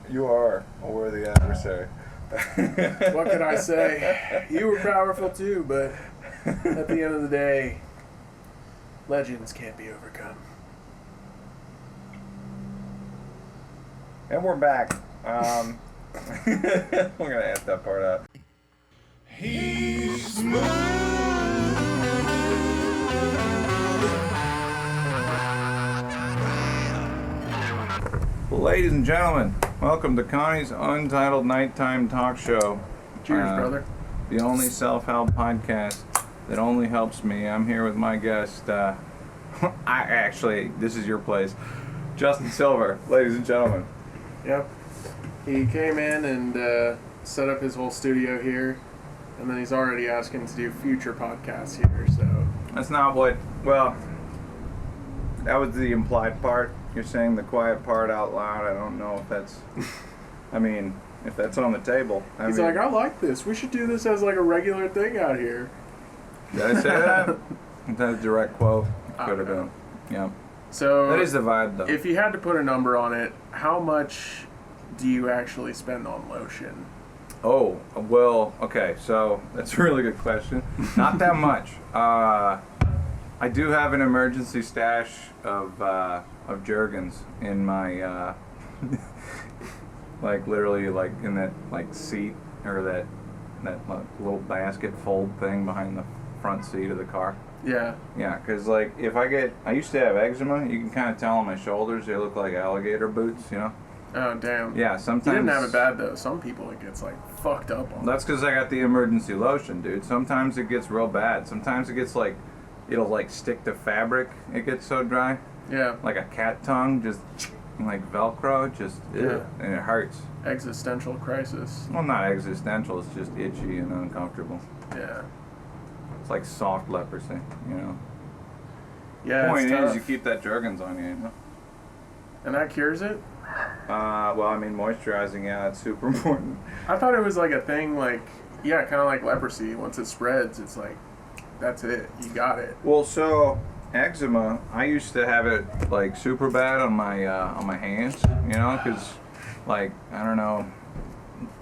You are a worthy adversary. What can I say? You were powerful too, but at the end of the day, legends can't be overcome. And we're back. We're gonna edit that part out. He's smooth. Ladies and gentlemen, welcome to Connie's Untitled Nighttime Talk Show. Cheers, brother. The only self-help podcast that only helps me. I'm here with my guest. This is your place, Justin Silver, ladies and gentlemen. Yep. He came in and set up his whole studio here, and then he's already asking to do future podcasts here, so... That's not what... Well, that was the implied part. You're saying the quiet part out loud. I don't know if that's... I mean, if that's on the table. He's like, I like this. We should do this as like a regular thing out here. Did I say that? Is that a direct quote? Could have been. Yeah. So... That is the vibe, though. If you had to put a number on it, how much do you actually spend on lotion? Oh, well, okay, so that's a really good question. Not that much. I do have an emergency stash of Jergens in my, like literally like in that like seat or that little basket fold thing behind the front seat of the car. Yeah. Yeah, because like if I used to have eczema. You can kind of tell on my shoulders they look like alligator boots, you know? Oh, damn. Yeah, sometimes... You didn't have it bad, though. Some people, it gets, like, fucked up on. That's because I got the emergency lotion, dude. Sometimes it gets real bad. Sometimes it gets, like... It'll, like, stick to fabric. It gets so dry. Yeah. Like a cat tongue, just... Like Velcro, just... Yeah. And it hurts. Existential crisis. Well, not existential. It's just itchy and uncomfortable. Yeah. It's like soft leprosy, you know? Yeah, The point it's tough. is, you keep that Jergens on you, you know? And that cures it? Well, I mean, moisturizing, yeah, it's super important. I thought it was like a thing, like, yeah, kind of like leprosy. Once it spreads, it's like, that's it. You got it. Well, so eczema, I used to have it like super bad on my hands, you know, because like I don't know,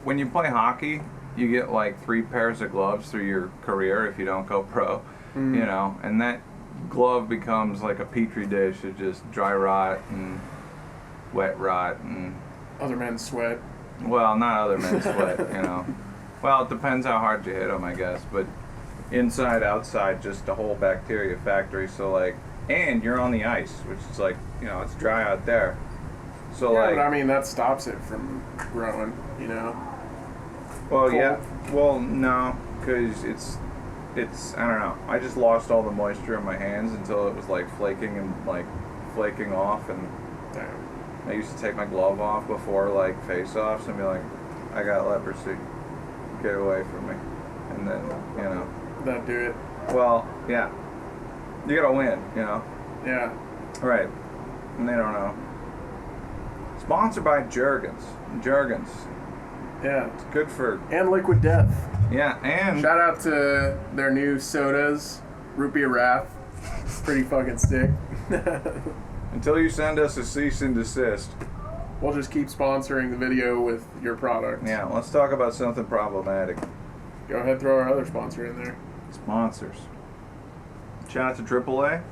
when you play hockey, you get like 3 pairs of gloves through your career if you don't go pro, you know, and that glove becomes like a petri dish of just dry rot and wet rot and Other men's sweat. well, not other men's sweat, you know. Well, it depends how hard you hit them, I guess, but inside, outside, just a whole bacteria factory. So like, and you're on the ice, which is like, you know, it's dry out there. So Yeah, like, but I mean, that stops it from growing, you know? well, cold. yeah, well, no, because it's, I don't know. I just lost all the moisture in my hands until it was like flaking and like flaking off, and Damn. I used to take my glove off before like face-offs and be like, I got leprosy, get away from me, and then, you know. That'd do it. Well, yeah. You gotta win, you know? Yeah. Right. And they don't know. Sponsored by Jergens. Jergens. Yeah. It's good for... And Liquid Death. Yeah, and... Shout out to their new sodas, Root Beer Wrath. Pretty fucking sick. Until you send us a cease and desist. We'll just keep sponsoring the video with your product. Yeah, let's talk about something problematic. Go ahead, throw our other sponsor in there. Sponsors. Shout out to AAA.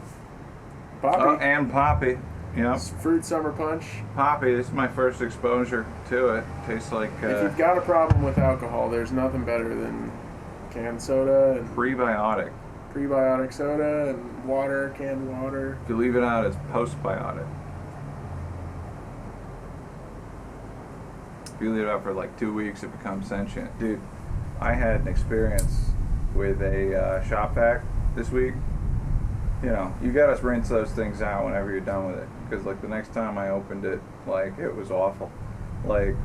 Poppy. Oh, and Poppy. Yep. Fruit Summer Punch. Poppy, this is my first exposure to it. Tastes like If you've got a problem with alcohol, there's nothing better than canned soda and prebiotic. prebiotic soda and water, canned water. If you leave it out, it's postbiotic. If you leave it out for like 2 weeks, it becomes sentient. Dude, I had an experience with a shop vac this week. You know, you gotta rinse those things out whenever you're done with it. Because like the next time I opened it, like it was awful. Like,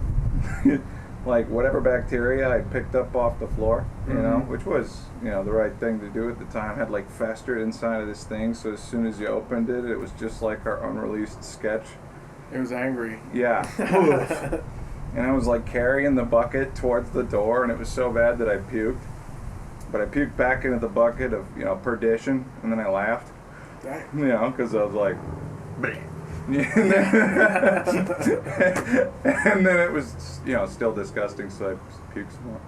like whatever bacteria I picked up off the floor, you know, which was, you know, the right thing to do at the time, had like festered inside of this thing. So as soon as you opened it, it was just like our unreleased sketch. It was angry. Yeah. And I was like carrying the bucket towards the door, and it was so bad that I puked. But I puked back into the bucket of, you know, perdition, and then I laughed. Dang. You know, because I was like, bleh. And then it was, still disgusting, so I puked some more.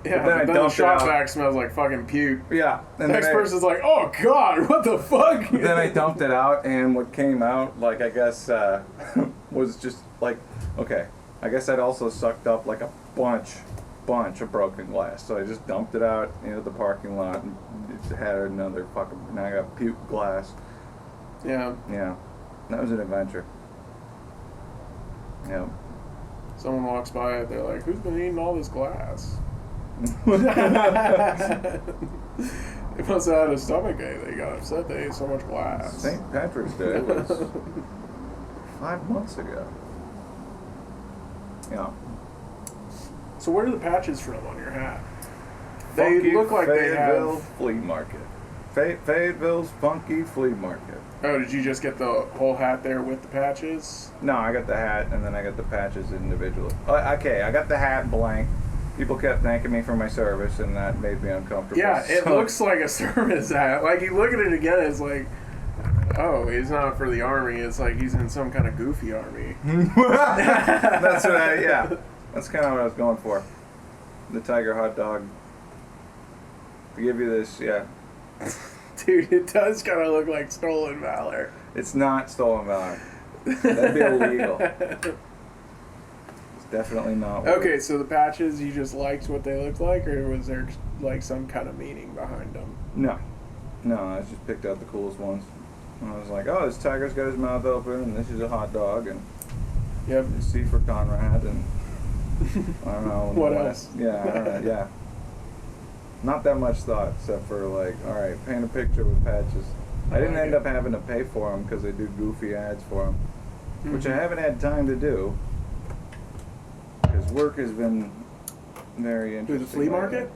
Yeah, but then I the dumped it shop out. vac smells like fucking puke. Yeah. The next person's like, oh god, what the fuck? Then I dumped it out, and what came out, like, I guess, was just like, okay, I guess I'd also sucked up like a bunch of broken glass. So I just dumped it out into the parking lot, and it had another fucking, now I got puke glass. Yeah. Yeah. That was an adventure. Yeah. Someone walks by it, they're like, who's been eating all this glass? They must have had a stomach ache. They got upset they ate so much glass. St. Patrick's Day was 5 months ago. Yeah. So where are the patches from on your hat? They Funky look like they Fayetteville have... Flea Market. Fayetteville's Funky Flea Market. Oh, did you just get the whole hat there with the patches? No, I got the hat, and then I got the patches individually. Okay, I got the hat blank. People kept thanking me for my service, and that made me uncomfortable. Yeah, it looks like a service hat. Like, you look at it again, it's like, oh, he's not for the army. It's like he's in some kind of goofy army. That's what yeah. That's kind of what I was going for. The tiger hot dog. To give you this, yeah. Dude, it does kind of look like stolen valor. It's not stolen valor. That'd be illegal. It's definitely not. Okay, so the patches, you just liked what they looked like, or was there like some kind of meaning behind them? No, I just picked out the coolest ones. And I was like, oh, this tiger's got his mouth open, and this is a hot dog, and Yep. C for Conrad, and I don't know. What else? Yeah, I don't know, yeah. Not that much thought, except for like, all right, paint a picture with patches. I didn't end up having to pay for them because they do goofy ads for them, which I haven't had time to do because work has been very interesting. Dude, the flea market?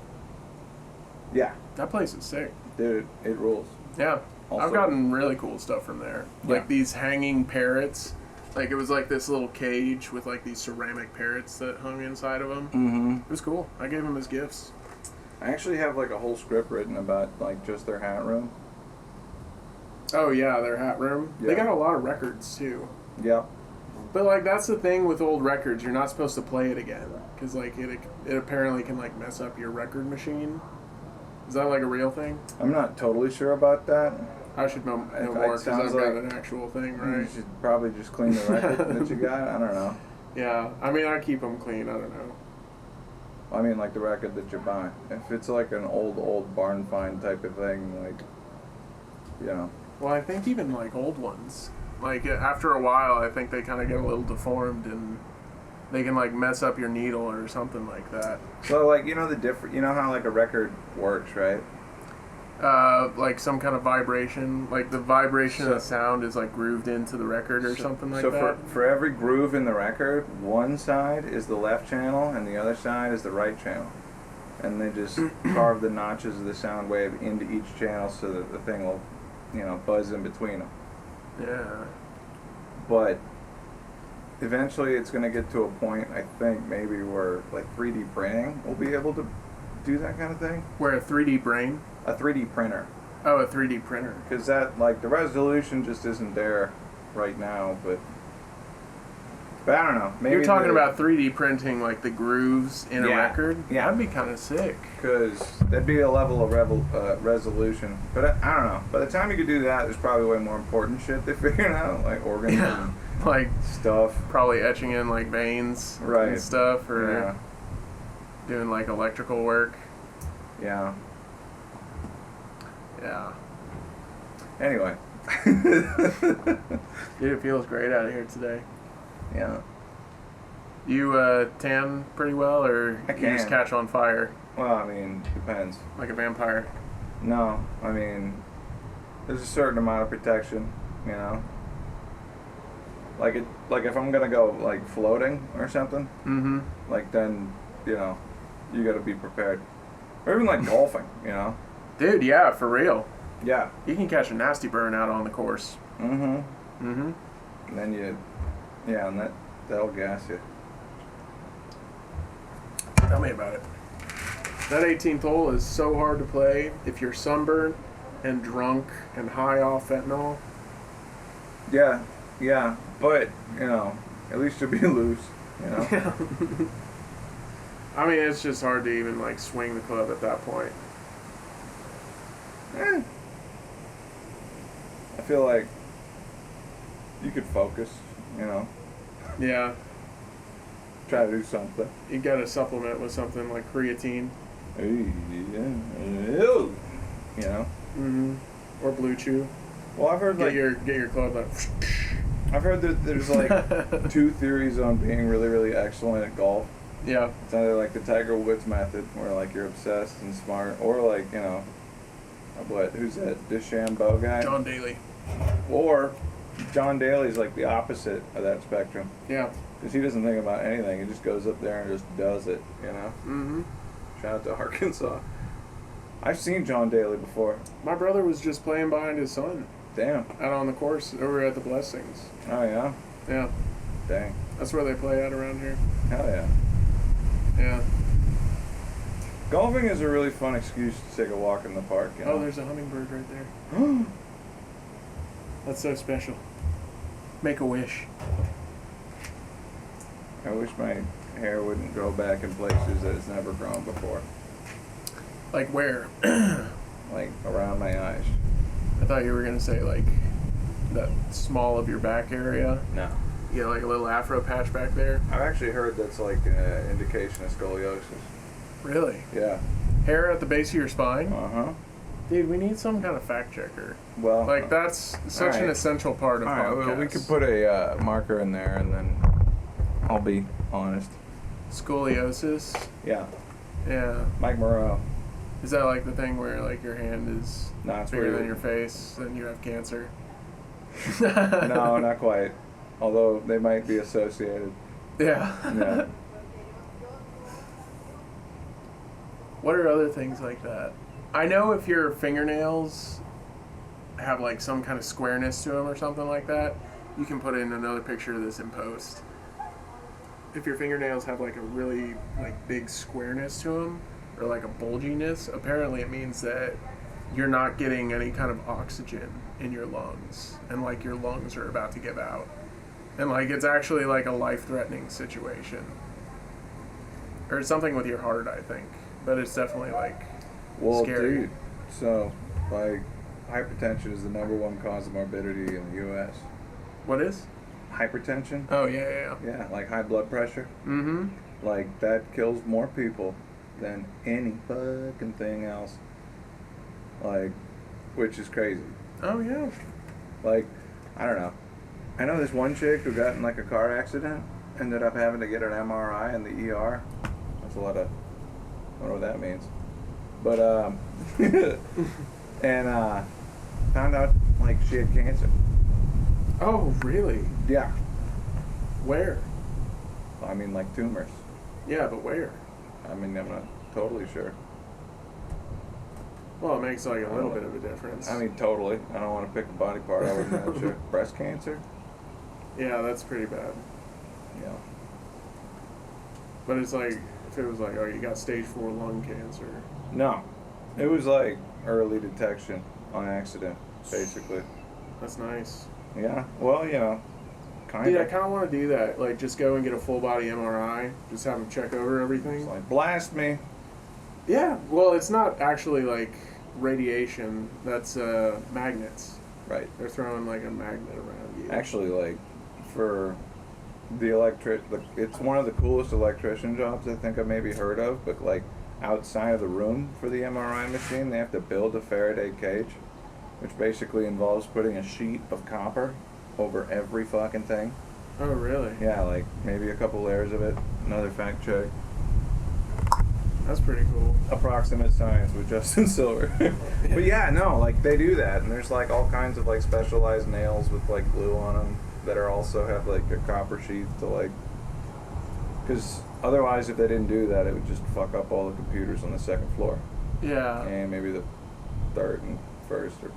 Yeah, That place is sick. dude, it rules. Yeah. Also- I've gotten really cool stuff from there. Like Yeah. these hanging parrots. Like, it was like this little cage with like these ceramic parrots that hung inside of them. Mm-hmm. It was cool. I gave them as gifts. I actually have like a whole script written about like just their hat room. Oh yeah, their hat room. Yeah. They got a lot of records too. Yeah. But like that's the thing with old records, you're not supposed to play it again because like it apparently can like mess up your record machine. Is that like a real thing? I'm not totally sure about that. I should know It more because sounds I've got like- an actual thing, You right? should probably just clean the record that you got. I don't know. Yeah, I mean I keep them clean. I don't know. I mean, like the record that you're buying. If it's like an old barn find type of thing, like, Well, I think even like old ones, like after a while, I think they kind of get a little deformed and they can like mess up your needle or something like that. So, like, you know how like a record works, right? Like some kind of vibration, like the vibration of the So- sound is like grooved into the record or something like so that. for every groove in the record, one side is the left channel and the other side is the right channel. And they just carve the notches of the sound wave into each channel so that the thing will, buzz in between them. Yeah. But eventually it's going to get to a point, I think, maybe where like 3D printing will be able to do that kind of thing. Where a 3D brain? A 3D printer. Oh, a 3D printer. Because that, like, the resolution just isn't there right now, but I don't know. Maybe You're talking about 3D printing like the grooves in a Yeah. record? Yeah. That'd be kind of sick. Because that'd be a level of resolution. But I don't know. By the time you could do that, there's probably way more important shit they're figuring out, like organs Yeah. Like and stuff. probably etching in like veins Right. and stuff, or Yeah. doing like electrical work. Yeah. Yeah. Anyway. Dude, it feels great out here today. Yeah. You tan pretty well, or I you just can. catch on fire Well, I mean, depends. like a vampire? No, I mean, there's a certain amount of protection, Like if I'm gonna go like floating or something, Mm-hmm. like then, you gotta be prepared. Or even like golfing, Dude, yeah, for real. Yeah. You can catch a nasty burnout on the course. Mm-hmm. Mm-hmm. And then and that'll gas you. Tell me about it. That 18th hole is so hard to play if you're sunburned and drunk and high off fentanyl. Yeah. Yeah, but at least you'll be loose. Yeah. I mean, it's just hard to even like swing the club at that point. Eh. I feel like you could focus. Yeah. Try to do something. You got to supplement with something like creatine. Ew. Mm-hmm. Or Blue Chew. Well, I've heard Get your club like. I've heard that there's like two theories on being really, really excellent at golf. Yeah. It's either like the Tiger Woods method, where like you're obsessed and smart, or like who's that DeChambeau guy? John Daly. Or John Daly's like the opposite of that spectrum. Yeah. Because he doesn't think about anything. He just goes up there and just does it. Mm-hmm. Shout out to Arkansas. I've seen John Daly before. My brother was just playing behind his son. Damn. Out on the course over at the Blessings. Oh yeah. Yeah. Dang. That's where they play at around here. Hell yeah. Yeah. Golfing is a really fun excuse to take a walk in the park. Oh, there's a hummingbird right there. That's so special. Make a wish. I wish my hair wouldn't grow back in places that it's never grown before. Like where? Like around my eyes. I thought you were gonna say like that small of your back area. No. You got like a little afro patch back there. I've actually heard that's like an indication of scoliosis. Really? Yeah. Hair at the base of your spine? Uh-huh. Dude, we need some kind of fact checker. Well, Like that's such an essential part of podcasts. well, we could put a marker in there and then I'll be honest. Scoliosis. Yeah. Yeah. Mike Moreau. Is that like the thing where like your hand is It's bigger where than your face, then you have cancer? No, not quite. Although they might be associated. Yeah. Yeah. What are other things like that? I know if your fingernails have like some kind of squareness to them or something like that, you can put in another picture of this in post. If your fingernails have like a really like big squareness to them or like a bulginess, apparently it means that you're not getting any kind of oxygen in your lungs and like your lungs are about to give out. And like it's actually like a life-threatening situation. Or it's something with your heart, I think. But it's definitely like scary. Dude, so like hypertension is the #1 cause of morbidity in the U.S. What is? Hypertension. Oh, yeah. Yeah, like high blood pressure. Mm-hmm. Like that kills more people than any fucking thing else. Like, which is crazy. Oh, yeah. Like, I don't know. I know this one chick who got in like a car accident, ended up having to get an MRI in the ER. That's a lot of, I don't know what that means. But, and found out like she had cancer. Oh, really? Yeah. Where? I mean, like tumors. Yeah, but where? I mean, I'm not totally sure. Well, it makes like a little bit of a difference. I mean, totally. I don't want to pick a body part. I wasn't that sure. Breast cancer? Yeah, that's pretty bad. Yeah. But it's like, if it was like, oh, you got stage 4 lung cancer. No. It was like early detection on accident, basically. That's nice. Yeah. Well, kind Dude, I of. kind of want to do that. Like, just go and get a full body MRI. Just have them check over everything. It's like, blast me. Yeah, well, it's not actually like radiation. That's magnets. Right. They're throwing like a magnet around you. Actually, like, for the it's one of the coolest electrician jobs I think I've maybe heard of, but like outside of the room for the MRI machine, they have to build a Faraday cage, which basically involves putting a sheet of copper over every fucking thing. Oh, really? Yeah, like maybe a couple layers of it. Another fact check. That's pretty cool. Approximate science with Justin Silver. But yeah, no, like they do that, and there's like all kinds of like specialized nails with like glue on them that are also have like a copper sheet to like, because otherwise if they didn't do that, it would just fuck up all the computers on the second floor Yeah. and maybe the third and first or.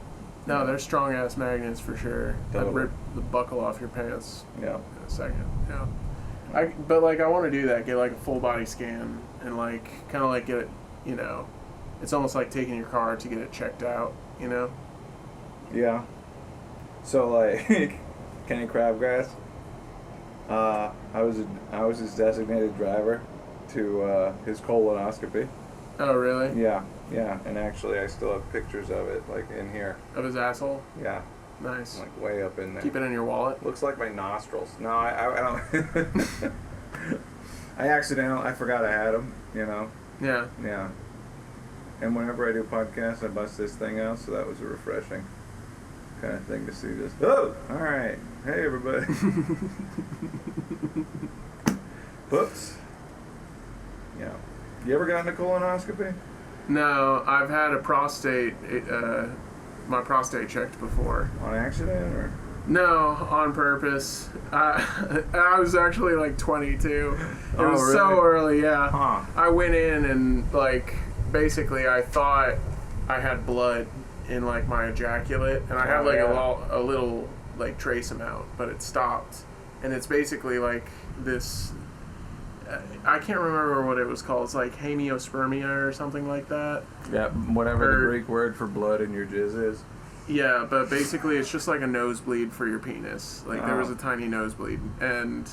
No, they're strong ass magnets for sure. That'd Totally. rip the buckle off your pants Yeah. in a second. Yeah. But like I want to do that. Get like a full body scan and like kind of like get it. It's almost like taking your car to get it checked out. Yeah. So like, Kenny Crabgrass. I was his designated driver to his colonoscopy. Oh, really? Yeah, and actually I still have pictures of it, like in here. Of his asshole? Yeah, Nice. like way up in there. Keep it in your wallet? Looks like my nostrils. No, I don't. I forgot I had them, you know. Yeah. Yeah. And whenever I do podcasts, I bust this thing out, so that was a refreshing kind of thing to see. Just, oh, all right. Hey, everybody. Whoops. Yeah. You ever gotten a colonoscopy? No, I've had my prostate checked before. On accident, or? No, on purpose. I was actually like 22. It was really? so early, yeah. Huh. I went in and like basically I thought I had blood in like my ejaculate, and I had like a little like trace amount, but it stopped. And it's basically like this. I can't remember what it was called. It's like hemiospermia or something like that. Yeah, whatever the Greek word for blood in your jizz is. Yeah, but basically it's just like a nosebleed for your penis. Like there was a tiny nosebleed, and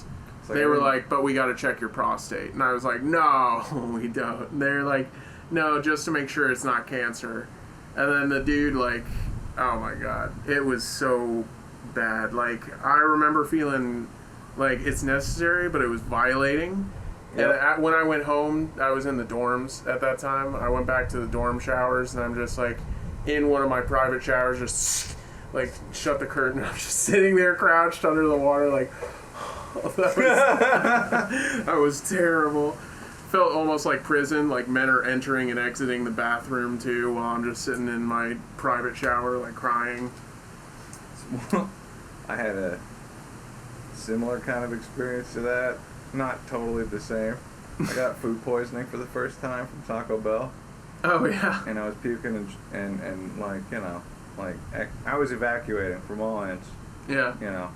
they were like, "But we got to check your prostate." And I was like, "No, we don't." And they're like, "No, just to make sure it's not cancer." And then the dude, like, oh my god, it was so bad. Like I remember feeling like it's necessary, but it was violating. Yep. And when I went home, I was in the dorms at that time. I went back to the dorm showers, and I'm just like in one of my private showers, just like shut the curtain. I'm just sitting there crouched under the water, like that was terrible. Felt almost like prison. Like men are entering and exiting the bathroom too, while I'm just sitting in my private shower, like crying. I had a similar kind of experience to that. Not totally the same. I got food poisoning for the first time from Taco Bell. Oh yeah. And I was puking and like, you know, like I was evacuating from all ends. Yeah. You know,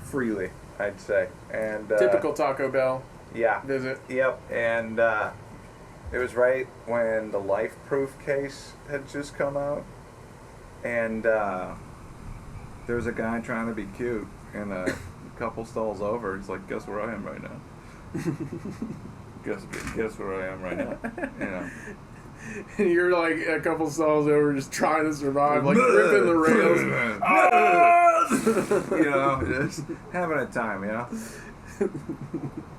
freely, I'd say. And typical Taco Bell. Yeah. Visit. Yep. And it was right when the Life Proof case had just come out, and there was a guy trying to be cute in a couple stalls over. It's like, guess where I am right now. guess where I am right now. You know. And you're like a couple stalls over, just trying to survive, like ripping the rails. You know, just having a time. You know.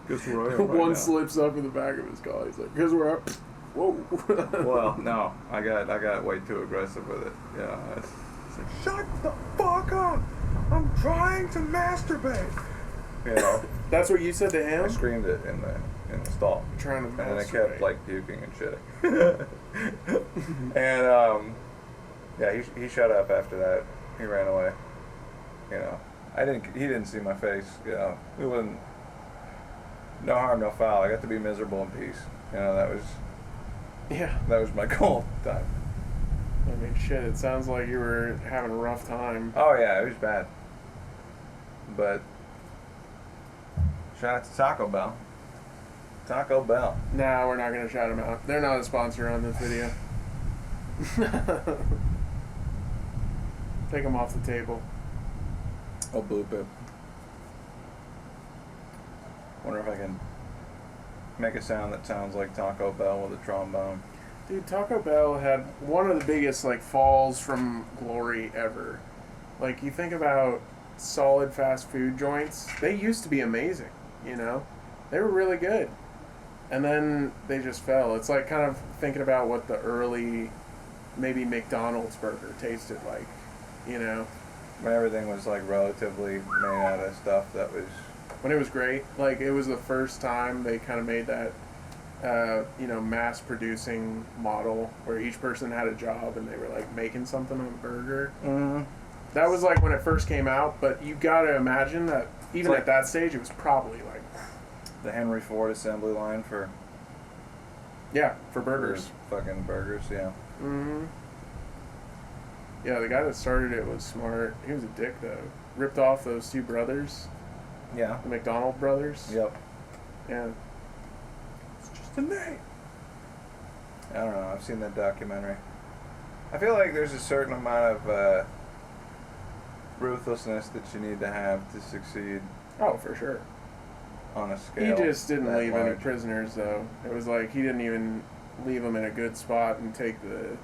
Guess where I am right One now. slips up in the back of his car. He's like, guess where I. Whoa. Well, no, I got way too aggressive with it. Yeah. It's like, shut the fuck up! I'm trying to masturbate. You know. That's what you said to him? I screamed it in the stall. I'm trying to masturbate. And then I kept like puking and shitting. And yeah, he shut up after that. He ran away. You know, he didn't see my face. You know, it wasn't no harm, no foul. I got to be miserable in peace. You know, that was my goal at the time. I mean, shit, it sounds like you were having a rough time. Oh, yeah, it was bad. But shout out to Taco Bell. Taco Bell. Nah, we're not going to shout them out. They're not a sponsor on this video. Take them off the table. I'll bloop it. Wonder if I can make a sound that sounds like Taco Bell with a trombone. Dude, Taco Bell had one of the biggest, like, falls from glory ever. Like, you think about solid fast food joints, they used to be amazing, you know? They were really good. And then they just fell. It's like kind of thinking about what the early, maybe McDonald's burger tasted like, you know? When everything was, like, relatively made out of stuff that was... When it was great. Like, it was the first time they kind of made that, you know, mass-producing model where each person had a job and they were, like, making something on a burger. Mm-hmm. That was, like, when it first came out, but you gotta imagine that even like, at that stage, it was probably, like... The Henry Ford assembly line for... Yeah, for burgers. For fucking burgers, yeah. Mm-hmm. Yeah, the guy that started it was smart. He was a dick, though. Ripped off those two brothers. Yeah. The McDonald brothers. Yep. Yeah. It's just a name. I don't know. I've seen that documentary. I feel like there's a certain amount of ruthlessness that you need to have to succeed Oh, for sure. on a scale. He just didn't that leave any large. prisoners, though. It was like he didn't even leave them in a good spot and take the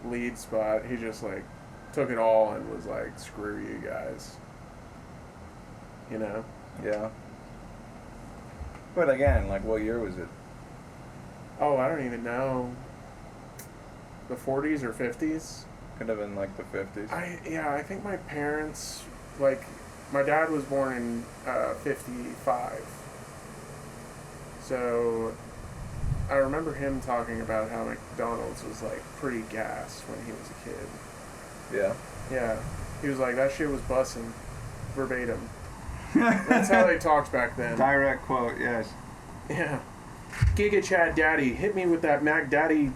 lead spot. He just like took it all and was like, "Screw you guys," you know. Yeah. But again, like, what year was it? Oh, I don't even know. The 40s or 50s? Could have been like the 50s. I think my parents, like, my dad was born in 55. So I remember him talking about how McDonald's was like pretty gas when he was a kid. Yeah. Yeah. He was like, that shit was bussin'. Verbatim. That's how they talked back then. Direct quote, yes. Yeah. Giga Chad Daddy, hit me with that Mac Daddy,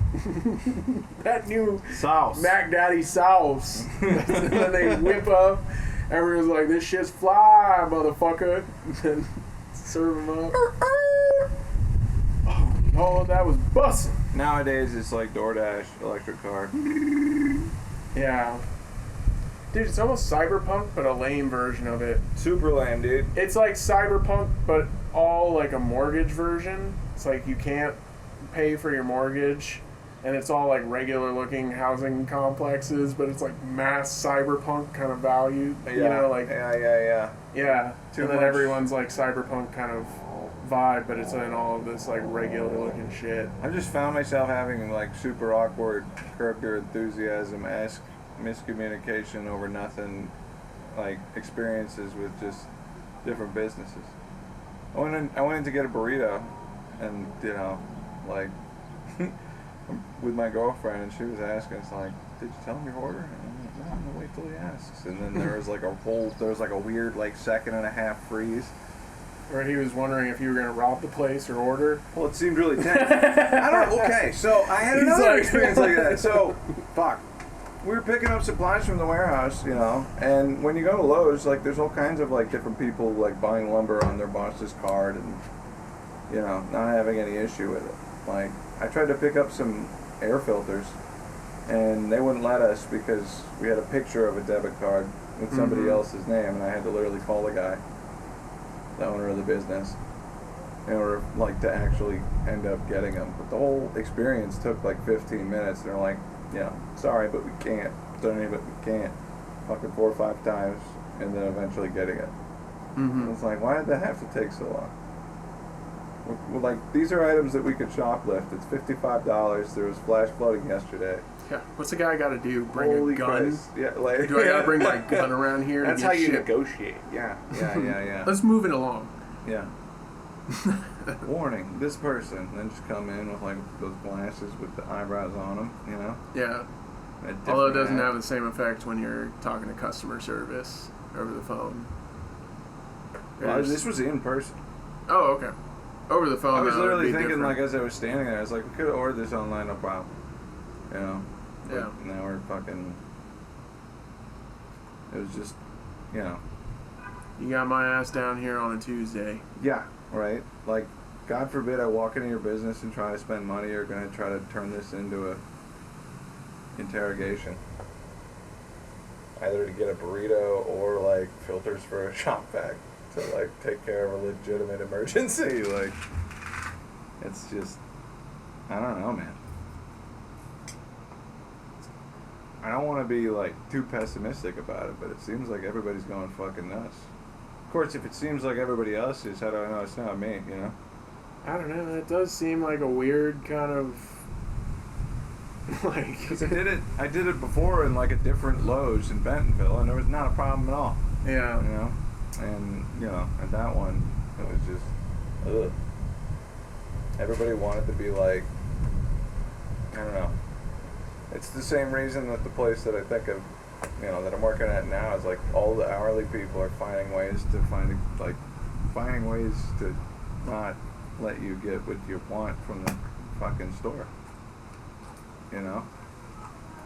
that new Sauce. Mac Daddy sauce. And then they whip up. Everyone's like, this shit's fly, motherfucker. And then serve them up. Oh, that was bussin'. Nowadays, it's like DoorDash, electric car. Yeah. Dude, it's almost Cyberpunk, but a lame version of it. Super lame, dude. It's like Cyberpunk, but all like a mortgage version. It's like you can't pay for your mortgage, and it's all like regular looking housing complexes, but it's like mass Cyberpunk kind of value. Yeah. You know, like Yeah. yeah. Too And then much. everyone's like Cyberpunk kind of vibe, but it's in all of this like regular looking shit. I've just found myself having like super awkward Curb Your Enthusiasm-esque miscommunication over nothing, like experiences with just different businesses. I went in to get a burrito, and like with my girlfriend, and she was asking, it's like, did you tell him your order? And I'm like, no, I'm gonna wait till he asks. And then there was like a weird like second and a half freeze. Or he was wondering if you were gonna rob the place or order. Well, it seemed really tense. I don't. Okay, so I had another experience like that. So, fuck. We were picking up supplies from the warehouse, and when you go to Lowe's, like, there's all kinds of like different people like buying lumber on their boss's card, and not having any issue with it. Like, I tried to pick up some air filters, and they wouldn't let us because we had a picture of a debit card with somebody else's name, and I had to literally call the guy, the owner of the business, in order like to actually end up getting them. But the whole experience took like 15 minutes, and they're like, sorry, but we can't. Sorry, but we can't. Fucking 4 or 5 times, and then eventually getting it. Mm-hmm. It's like, why did that have to take so long? Well, like, these are items that we could shoplift. It's $55. There was flash flooding yesterday. Yeah. What's the guy got to do? Bring Holy a gun? Christ. Yeah, like, Do I gotta bring my gun around here? That's to how get you shit? negotiate. Yeah. Let's move it along. Yeah. Warning, this person. And then just come in with like those glasses with the eyebrows on them, Yeah. A Although it different doesn't hat. have the same effect when you're talking to customer service over the phone. Well, this was in person. Oh, okay. Over the phone. I was now, it'd literally be thinking, different. like, as I was standing there, I was like, we could have ordered this online, no problem. But Yeah. now we're fucking. It was just, You got my ass down here on a Tuesday. Yeah, right? Like, God forbid I walk into your business and try to spend money, you're going to try to turn this into a interrogation. Either to get a burrito or, like, filters for a shop vac to, like, take care of a legitimate emergency. Like, it's just, I don't know, man. I don't want to be, like, too pessimistic about it, but it seems like everybody's going fucking nuts. Of course, if it seems like everybody else is, how do I know it's not me, I don't know. It does seem like a weird kind of like. Because I did it before in like a different Lowe's in Bentonville, and there was not a problem at all. Yeah. And at that one, it was just, ugh. Everybody wanted to be like, I don't know. It's the same reason that the place that I think of, that I'm working at now is like all the hourly people are finding ways to not let you get what you want from the fucking store.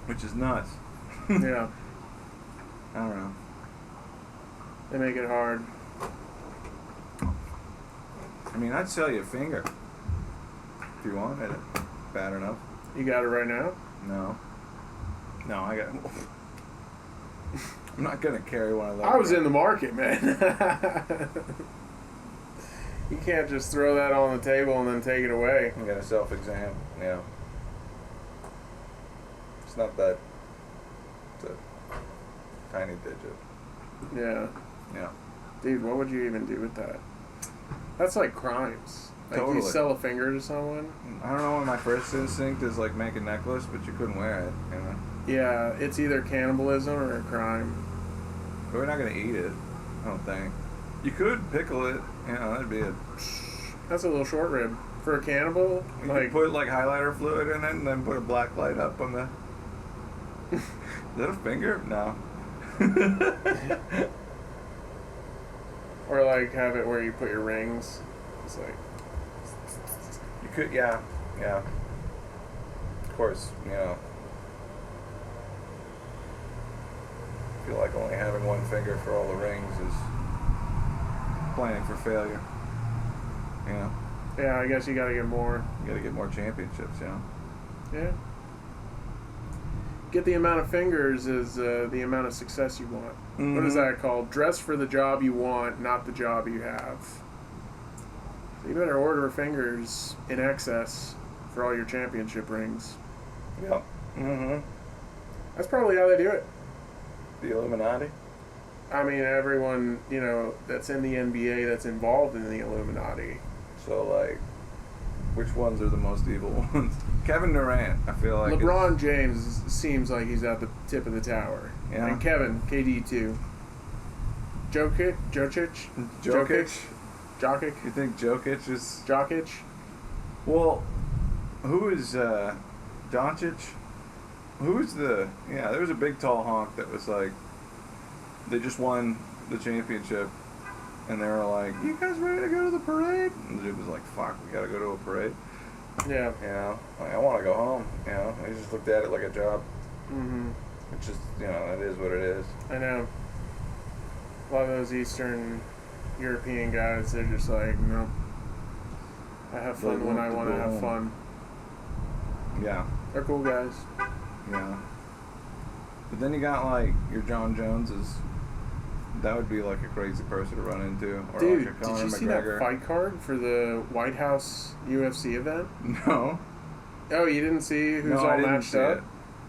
Which is nuts. Yeah. I don't know. They make it hard. I mean, I'd sell you a finger if you wanted it bad enough. You got it right now? No, I got. I'm not gonna carry one of those. I was in the market, man. You can't just throw that on the table and then take it away. You got a self-exam, yeah. It's not that. It's a tiny digit. Yeah. Yeah. Dude, what would you even do with that? That's like crimes. Like Totally. you sell a finger to someone. I don't know why my first instinct is like make a necklace, but you couldn't wear it, you know? Yeah, it's either cannibalism or a crime. But we're not gonna eat it, I don't think. You could pickle it, you know, that'd be a... That's a little short rib. For a cannibal, You like... could put like highlighter fluid in it and then put a black light up on the... Is that a finger? No. Or like have it where you put your rings. It's like... You could, yeah. Of course, you know. I feel like only having one finger for all the rings is planning for failure. You know? Yeah, I guess you gotta get more. You gotta get more championships, you know? Yeah. Get the amount of fingers is the amount of success you want. Mm-hmm. What is that called? Dress for the job you want, not the job you have. So you better order fingers in excess for all your championship rings. Yep. Mm-hmm. That's probably how they do it. The Illuminati? I mean, everyone, you know, that's in the NBA that's involved in the Illuminati. So, like, which ones are the most evil ones? Kevin Durant, I feel like. LeBron James seems like he's at the tip of the tower. Yeah. And Kevin, KD too. Jokic? Jokic? Jokic? You think Jokic is... Jokic? Well, who is, Doncic? Who's the... Yeah, there was a big tall honk that was like... They just won the championship. And they were like, you guys ready to go to the parade? And the dude was like, fuck, we gotta go to a parade. Yeah. You know, like, I want to go home. You know, he just looked at it like a job. Mm-hmm. It's just, you know, it is what it is. I know. A lot of those Eastern European guys, they're just like, no. I have fun when I want to have fun. Yeah. They're cool guys. Yeah. But then you got like your John Joneses. That would be like a crazy person to run into. Or Dude, like a did Conor you see McGregor. that fight card for the White House UFC event? No. Oh, you didn't see who's No, all I didn't matched see up? it.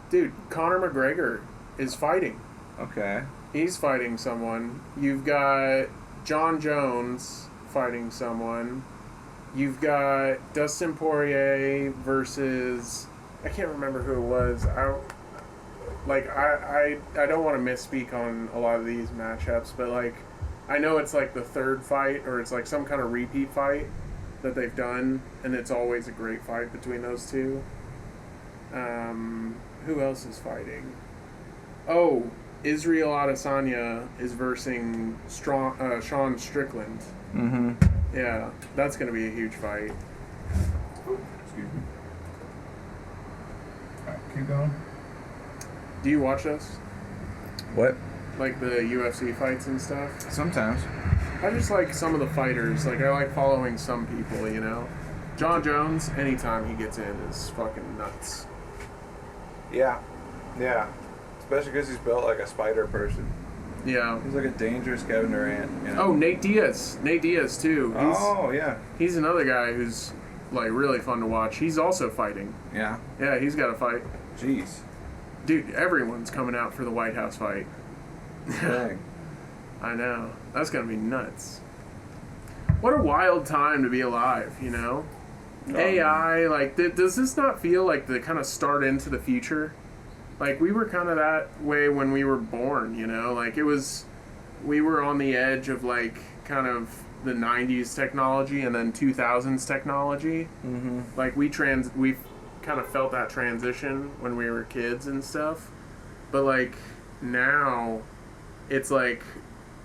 Dude, Conor McGregor is fighting. Okay. He's fighting someone. You've got John Jones fighting someone. You've got Dustin Poirier versus... I can't remember who it was. I don't want to misspeak on a lot of these matchups, but like I know it's like the third fight or it's like some kind of repeat fight that they've done, and it's always a great fight between those two. Who else is fighting? Oh, Israel Adesanya is versing Sean Strickland. Mm-hmm. Yeah, that's going to be a huge fight. Excuse me. Alright, keep going. Do you watch those? What? Like the UFC fights and stuff? Sometimes. I just like some of the fighters. Like, I like following some people, you know? John Jones, anytime he gets in, is fucking nuts. Yeah. Yeah. Especially because he's built like a spider person. Yeah. He's like a dangerous Kevin Durant. You know? Oh, Nate Diaz. Nate Diaz, too. Yeah. He's another guy who's, like, really fun to watch. He's also fighting. Yeah. Yeah, he's got a fight. Jeez. Dude, everyone's coming out for the White House fight. Dang. I know. That's going to be nuts. What a wild time to be alive, you know? AI, like, does this not feel like the kind of start into the future? Like, we were kind of that way when we were born, you know? Like, we were on the edge of, like, kind of the 90s technology and then 2000s technology. Mm-hmm. Like, we kind of felt that transition when we were kids and stuff. But, like, now it's, like,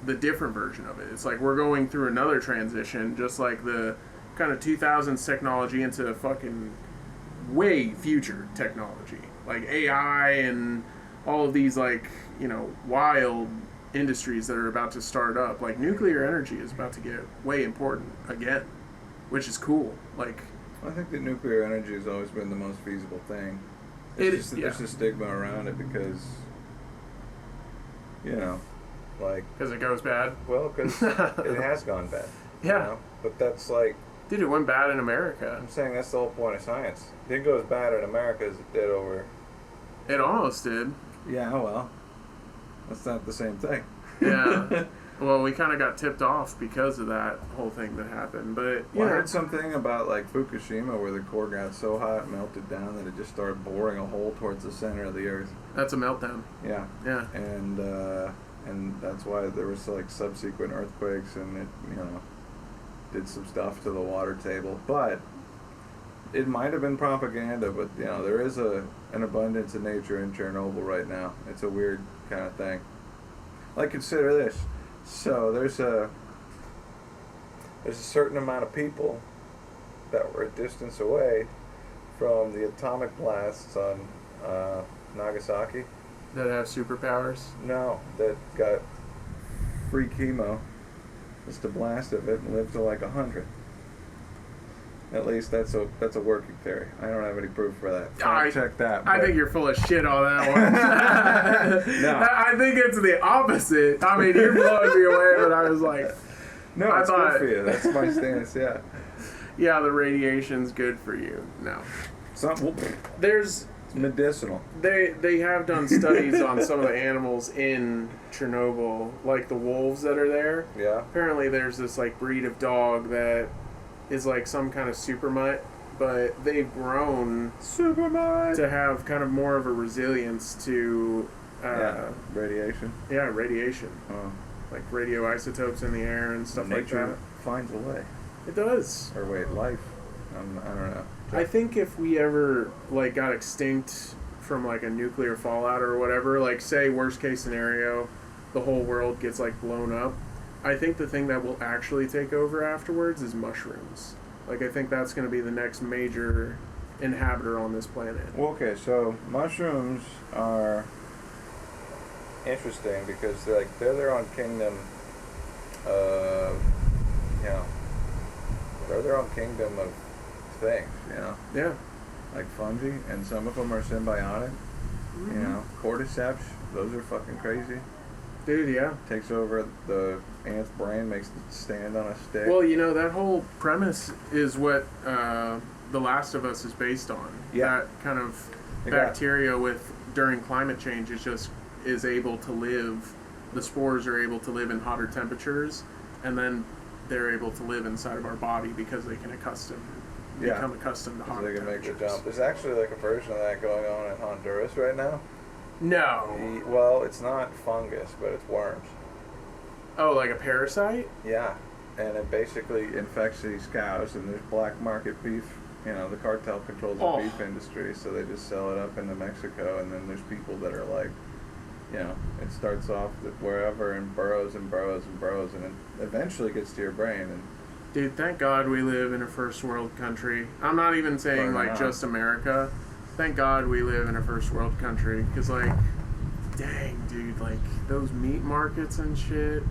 the different version of it. It's like we're going through another transition, just like the kind of 2000s technology into fucking way future technology. Like AI and all of these, like, you know, wild industries that are about to start up. Like nuclear energy is about to get way important again, which is cool. Like, I think that nuclear energy has always been the most feasible thing. There's a stigma around it because you know, like, Because it goes bad. well, because it has gone bad. Yeah. You know? But that's like, Dude, it went bad in America. I'm saying that's the whole point of science. If it goes bad in America as it did over. It almost did. Yeah, well, that's not the same thing. Yeah. Well, we kind of got tipped off because of that whole thing that happened. But, I heard something about like Fukushima where the core got so hot, melted down, that it just started boring a hole towards the center of the earth. That's a meltdown. Yeah. Yeah. And that's why there was like subsequent earthquakes, and it, you know, did some stuff to the water table. But it might have been propaganda, but, you know, there is an abundance of nature in Chernobyl right now. It's a weird kind of thing. Like, consider this. So there's a certain amount of people that were a distance away from the atomic blasts on Nagasaki. That have superpowers. No, that got free chemo. Just a blast of it and lived to like 100. At least that's a working theory. I don't have any proof for that. Check that. I think you're full of shit on that one. No. I think it's the opposite. I mean, you're blowing me away, but I was like, no, it's good for you. That's my stance. Yeah. Yeah, the radiation's good for you. No. There's medicinal. They have done studies on some of the animals in Chernobyl, like the wolves that are there. Yeah. Apparently, there's this like breed of dog that is like some kind of super mutt, but they've grown to have kind of more of a resilience to radiation. Yeah, radiation. Oh. Like radioisotopes in the air and stuff like that. Nature finds a way. It does. Or wait, life. I don't know. I think if we ever like got extinct from like a nuclear fallout or whatever, like say worst case scenario, the whole world gets like blown up, I think the thing that will actually take over afterwards is mushrooms. Like, I think that's going to be the next major inhabitor on this planet. Well, okay, so mushrooms are interesting because they're their own kingdom of, you know, they're their own kingdom of things, you know? Yeah. Like fungi, and some of them are symbiotic. Mm-hmm. You know, cordyceps, those are fucking crazy. Dude, yeah. Takes over the ant's brain, makes it stand on a stick. Well, you know, that whole premise is what The Last of Us is based on. Yeah. That kind of bacteria during climate change is able to live, the spores are able to live in hotter temperatures, and then they're able to live inside of our body because they can become accustomed to hotter they can temperatures. make the jump. There's actually like a version of that going on in Honduras right now. No. Well, it's not fungus, but it's worms. Oh, like a parasite? Yeah, and it basically infects these cows, and there's black market beef. You know, the cartel controls the beef industry, so they just sell it up into Mexico, and then there's people that are like, you know, it starts off wherever and burrows and burrows and burrows, and it eventually gets to your brain. And dude, thank God we live in a first world country. I'm not even saying like just America. Thank God we live in a first world country, because like, dang, dude, like those meat markets and shit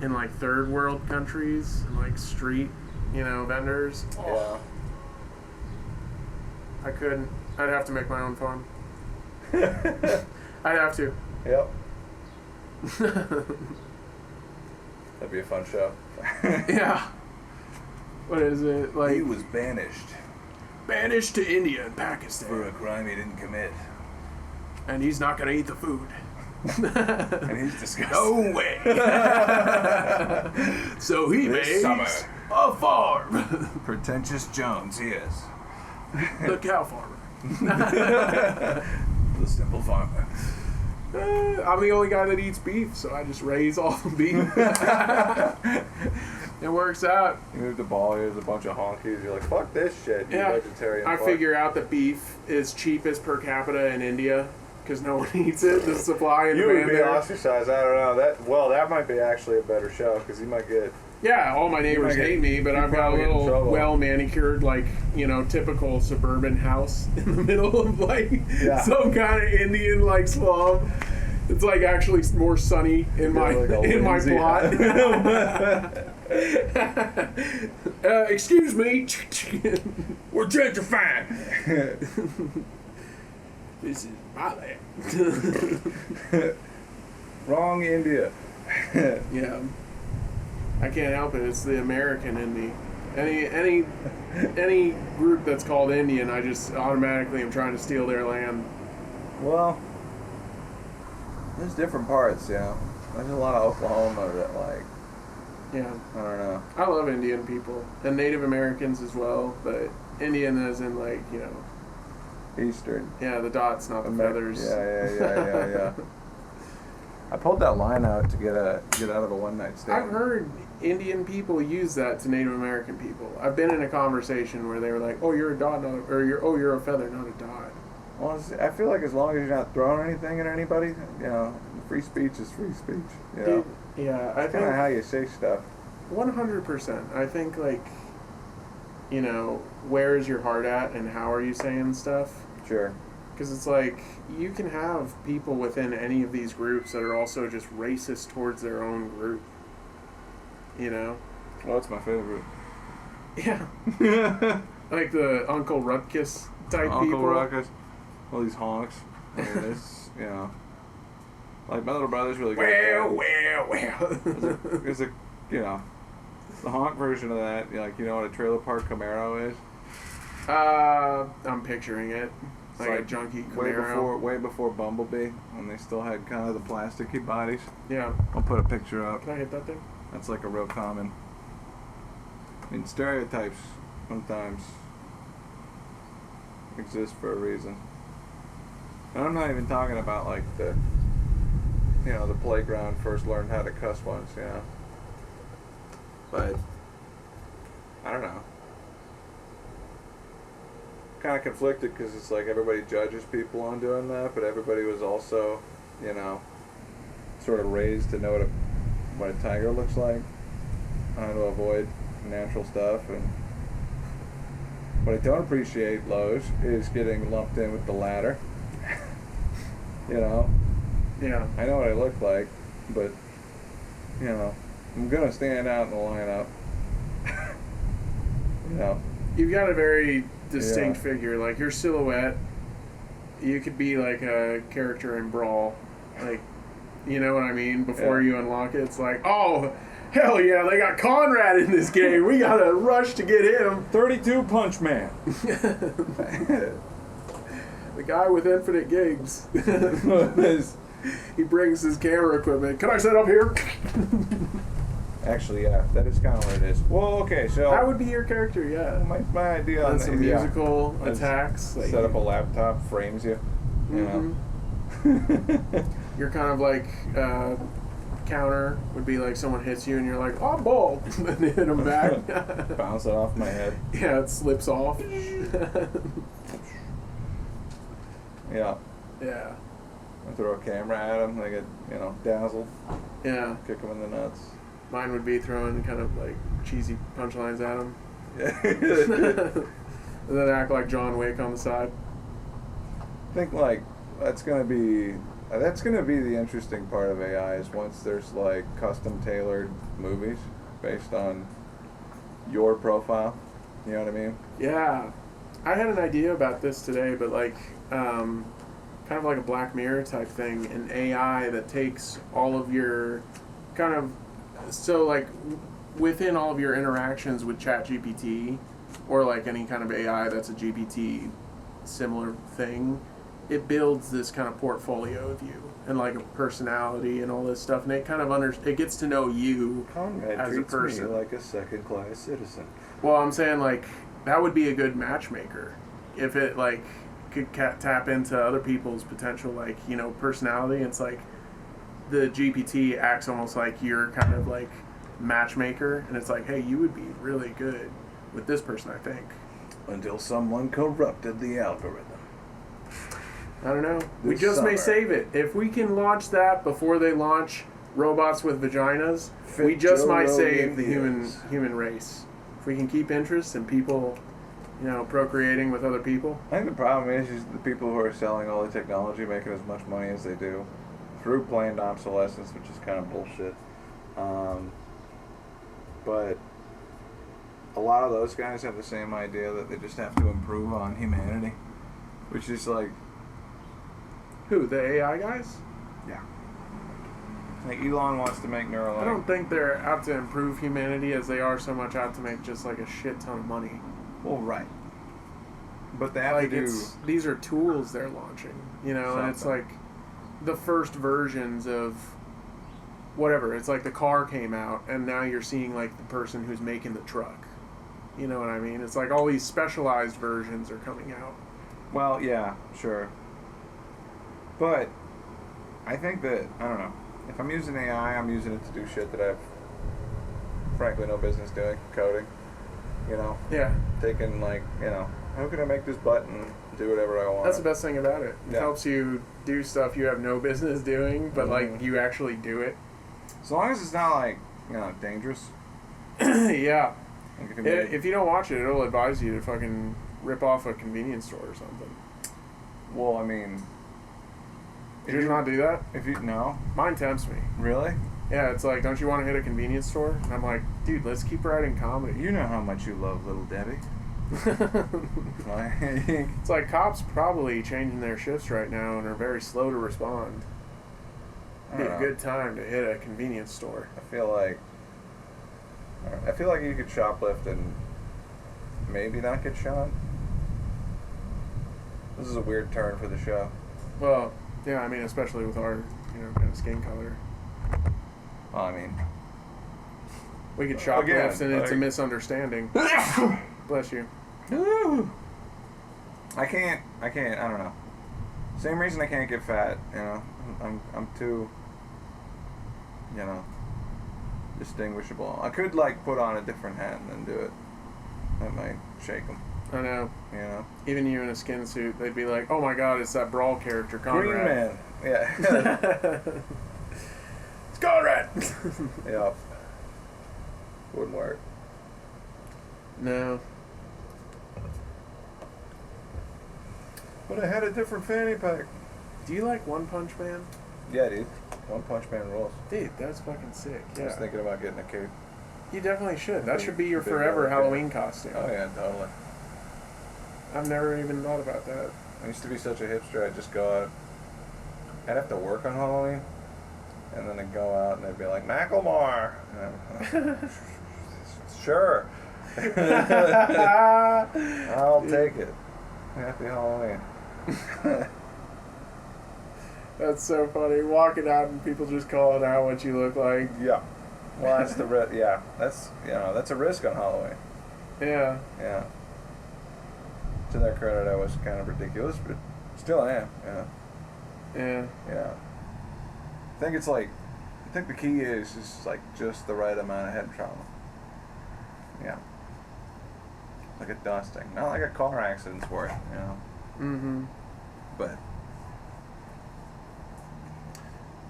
in like third world countries and like street, you know, vendors. Yeah. I couldn't. I'd have to make my own farm. I'd have to. Yep. That'd be a fun show. Yeah. What is it like? He was banished to India and Pakistan for a crime he didn't commit, and he's not gonna eat the food. And he's disgusting. No way. So he makes a farm. Pretentious Jones, he is. The cow farmer. The simple farmer. I'm the only guy that eats beef, so I just raise all the beef. It works out. You move to Bali, there's a bunch of honkies. You're like, fuck this shit, you vegetarian. I figure out that beef is cheapest per capita in India because no one eats it. The supply and demand. You would be ostracized. I don't know. That might be actually a better show because you might get. Yeah, all my neighbors hate me, but I've got a little well-manicured, like, you know, typical suburban house in the middle of, like, some kind of Indian, like, slum. It's, like, actually more sunny in my plot. Excuse me. We're gentrifying. This is my land. Wrong India. Yeah. I can't help it. It's the American indie. Any group that's called Indian, I just automatically am trying to steal their land. Well, there's different parts, you know. There's a lot of Oklahoma that, like, Yeah. I don't know. I love Indian people. And Native Americans as well, but Indian as in, like, you know. Eastern. Yeah, the dots, not the feathers. Yeah. I pulled that line out to get out of a one-night stand. I've heard Indian people use that to Native American people. I've been in a conversation where they were like, "Oh, you're a dot, not a, or you're a feather, not a dot." Well, I feel like as long as you're not throwing anything at anybody, you know, free speech is free speech. You know? Dude, yeah, I That's kind think of how you say stuff. 100%. I think, like, you know, where is your heart at and how are you saying stuff? Sure. Because it's like, you can have people within any of these groups that are also just racist towards their own group. You know? Well, that's my favorite. Yeah. Like the Uncle Ruckus type Uncle people. Ruckus. All these honks. I mean, it's, you know. Like, my little brother's really good. Well. There's a, you know, the honk version of that, like, you know what a trailer park Camaro is? I'm picturing it. Like a junky way Camaro. way before Bumblebee, when they still had kind of the plasticky bodies. Yeah. I'll put a picture up. Can I hit that thing? That's like a real common. I mean, stereotypes sometimes exist for a reason. And I'm not even talking about like the, you know, the playground first learned how to cuss once, you know. But I don't know. Kind of conflicted because it's like everybody judges people on doing that, but everybody was also, you know, sort of raised to know what a tiger looks like, trying to avoid natural stuff. And what I don't appreciate, Lowe's, is getting lumped in with the latter. You know? Yeah. I know what I look like, but, you know, I'm going to stand out in the lineup. You know? You've got a very distinct figure. Like, your silhouette, you could be like a character in Brawl. Like, you know what I mean? Before you unlock it, it's like, oh, hell yeah, they got Conrad in this game. We gotta rush to get him. 32 Punch Man. The guy with infinite gigs. He brings his camera equipment. Can I set up here? Actually, yeah, that is kind of what it is. Well, okay, so That would be your character, yeah. my idea on And some yeah, musical is attacks. Like, set up a laptop, frames you. You know. You're kind of like counter would be like someone hits you and you're like, oh, I'm bald, and then hit them back. Bounce it off my head. Yeah, it slips off. Yeah. Yeah. I throw a camera at them, they get, you know, dazzled. Yeah. Kick them in the nuts. Mine would be throwing kind of like cheesy punchlines at them. Yeah. And then act like John Wick on the side. I think like that's gonna be the interesting part of AI is once there's like custom tailored movies based on your profile. You know what I mean? Yeah. I had an idea about this today, but like kind of like a Black Mirror type thing, an AI that takes all of your kind of, so like within all of your interactions with ChatGPT or like any kind of AI that's a GPT similar thing, it builds this kind of portfolio of you and like a personality and all this stuff, and it kind of it gets to know you Conrad as a treats person. me like a second-class citizen. Well, I'm saying like that would be a good matchmaker if it like could tap into other people's potential, like, you know, personality. It's like the GPT acts almost like you're kind of like matchmaker, and it's like, hey, you would be really good with this person, I think. Until someone corrupted the algorithm. I don't know. We This just may summer. save it. If we can launch that before they launch robots with vaginas, Fit we just Joe might save Rogan the is. human race. If we can keep interest in people, you know, procreating with other people. I think the problem is the people who are selling all the technology making as much money as they do through planned obsolescence, which is kind of bullshit. But a lot of those guys have the same idea that they just have to improve on humanity, which is like, Who, the AI guys? yeah. Like Elon wants to make Neuralink. I don't think they're out to improve humanity as they are so much out to make just like a shit ton of money. Well, right. But they have Like to do these are tools they're launching, you know, and it's like the first versions of whatever. It's like the car came out, and now you're seeing like the person who's making the truck. You know what I mean? It's like all these specialized versions are coming out. Well, yeah, sure. But I think that, I don't know, if I'm using AI, I'm using it to do shit that I have frankly no business doing, coding, you know? Yeah. Taking, like, you know, how can I make this button do whatever I want? That's the best thing about it. It helps you do stuff you have no business doing, but, like, you actually do it. As long as it's not, like, you know, dangerous. Yeah. Like If you don't watch it, it'll advise you to fucking rip off a convenience store or something. Well, I mean... Did you not do that? No. Mine tempts me. Really? Yeah, it's like, don't you want to hit a convenience store? And I'm like, dude, let's keep writing comedy. You know how much you love Little Debbie. It's like cops probably changing their shifts right now and are very slow to respond. It'd be a good time to hit a convenience store. I feel like you could shoplift and maybe not get shot. This is a weird turn for the show. Well, yeah, I mean, especially with our, you know, kind of skin color. Well, I mean, we could shoplift and it's a misunderstanding. Bless you. I can't, I don't know. Same reason I can't get fat, you know. I'm too, you know, distinguishable. I could, like, put on a different hat and then do it. That might shake them. I know. You know? Even you in a skin suit, they'd be like, oh my god, it's that Brawl character, Conrad. Green Man. Yeah. It's Conrad! Yeah. Wouldn't work. No. But I had a different fanny pack. Do you like One Punch Man? Yeah, dude. One Punch Man rules. Dude, that's fucking sick. Yeah. I was thinking about getting a cape. You definitely should. That should be your Big forever brother Halloween costume. Oh, yeah, totally. I've never even thought about that. I used to be such a hipster, I'd just go out. I'd have to work on Halloween, and then I'd go out and they'd be like, Macklemore! Sure. I'll take it. Happy Halloween. That's so funny. Walking out and people just calling out what you look like. Yeah. Well, that's the risk. Yeah, that's, you know, that's a risk on Halloween. Yeah. Yeah. To their credit, I was kind of ridiculous, but still I am. Yeah. Yeah. Yeah. I think it's like, I think the key is like just the right amount of head trauma. Yeah. Like a dusting, not like a car accident's worth, you know. Mm-hmm. But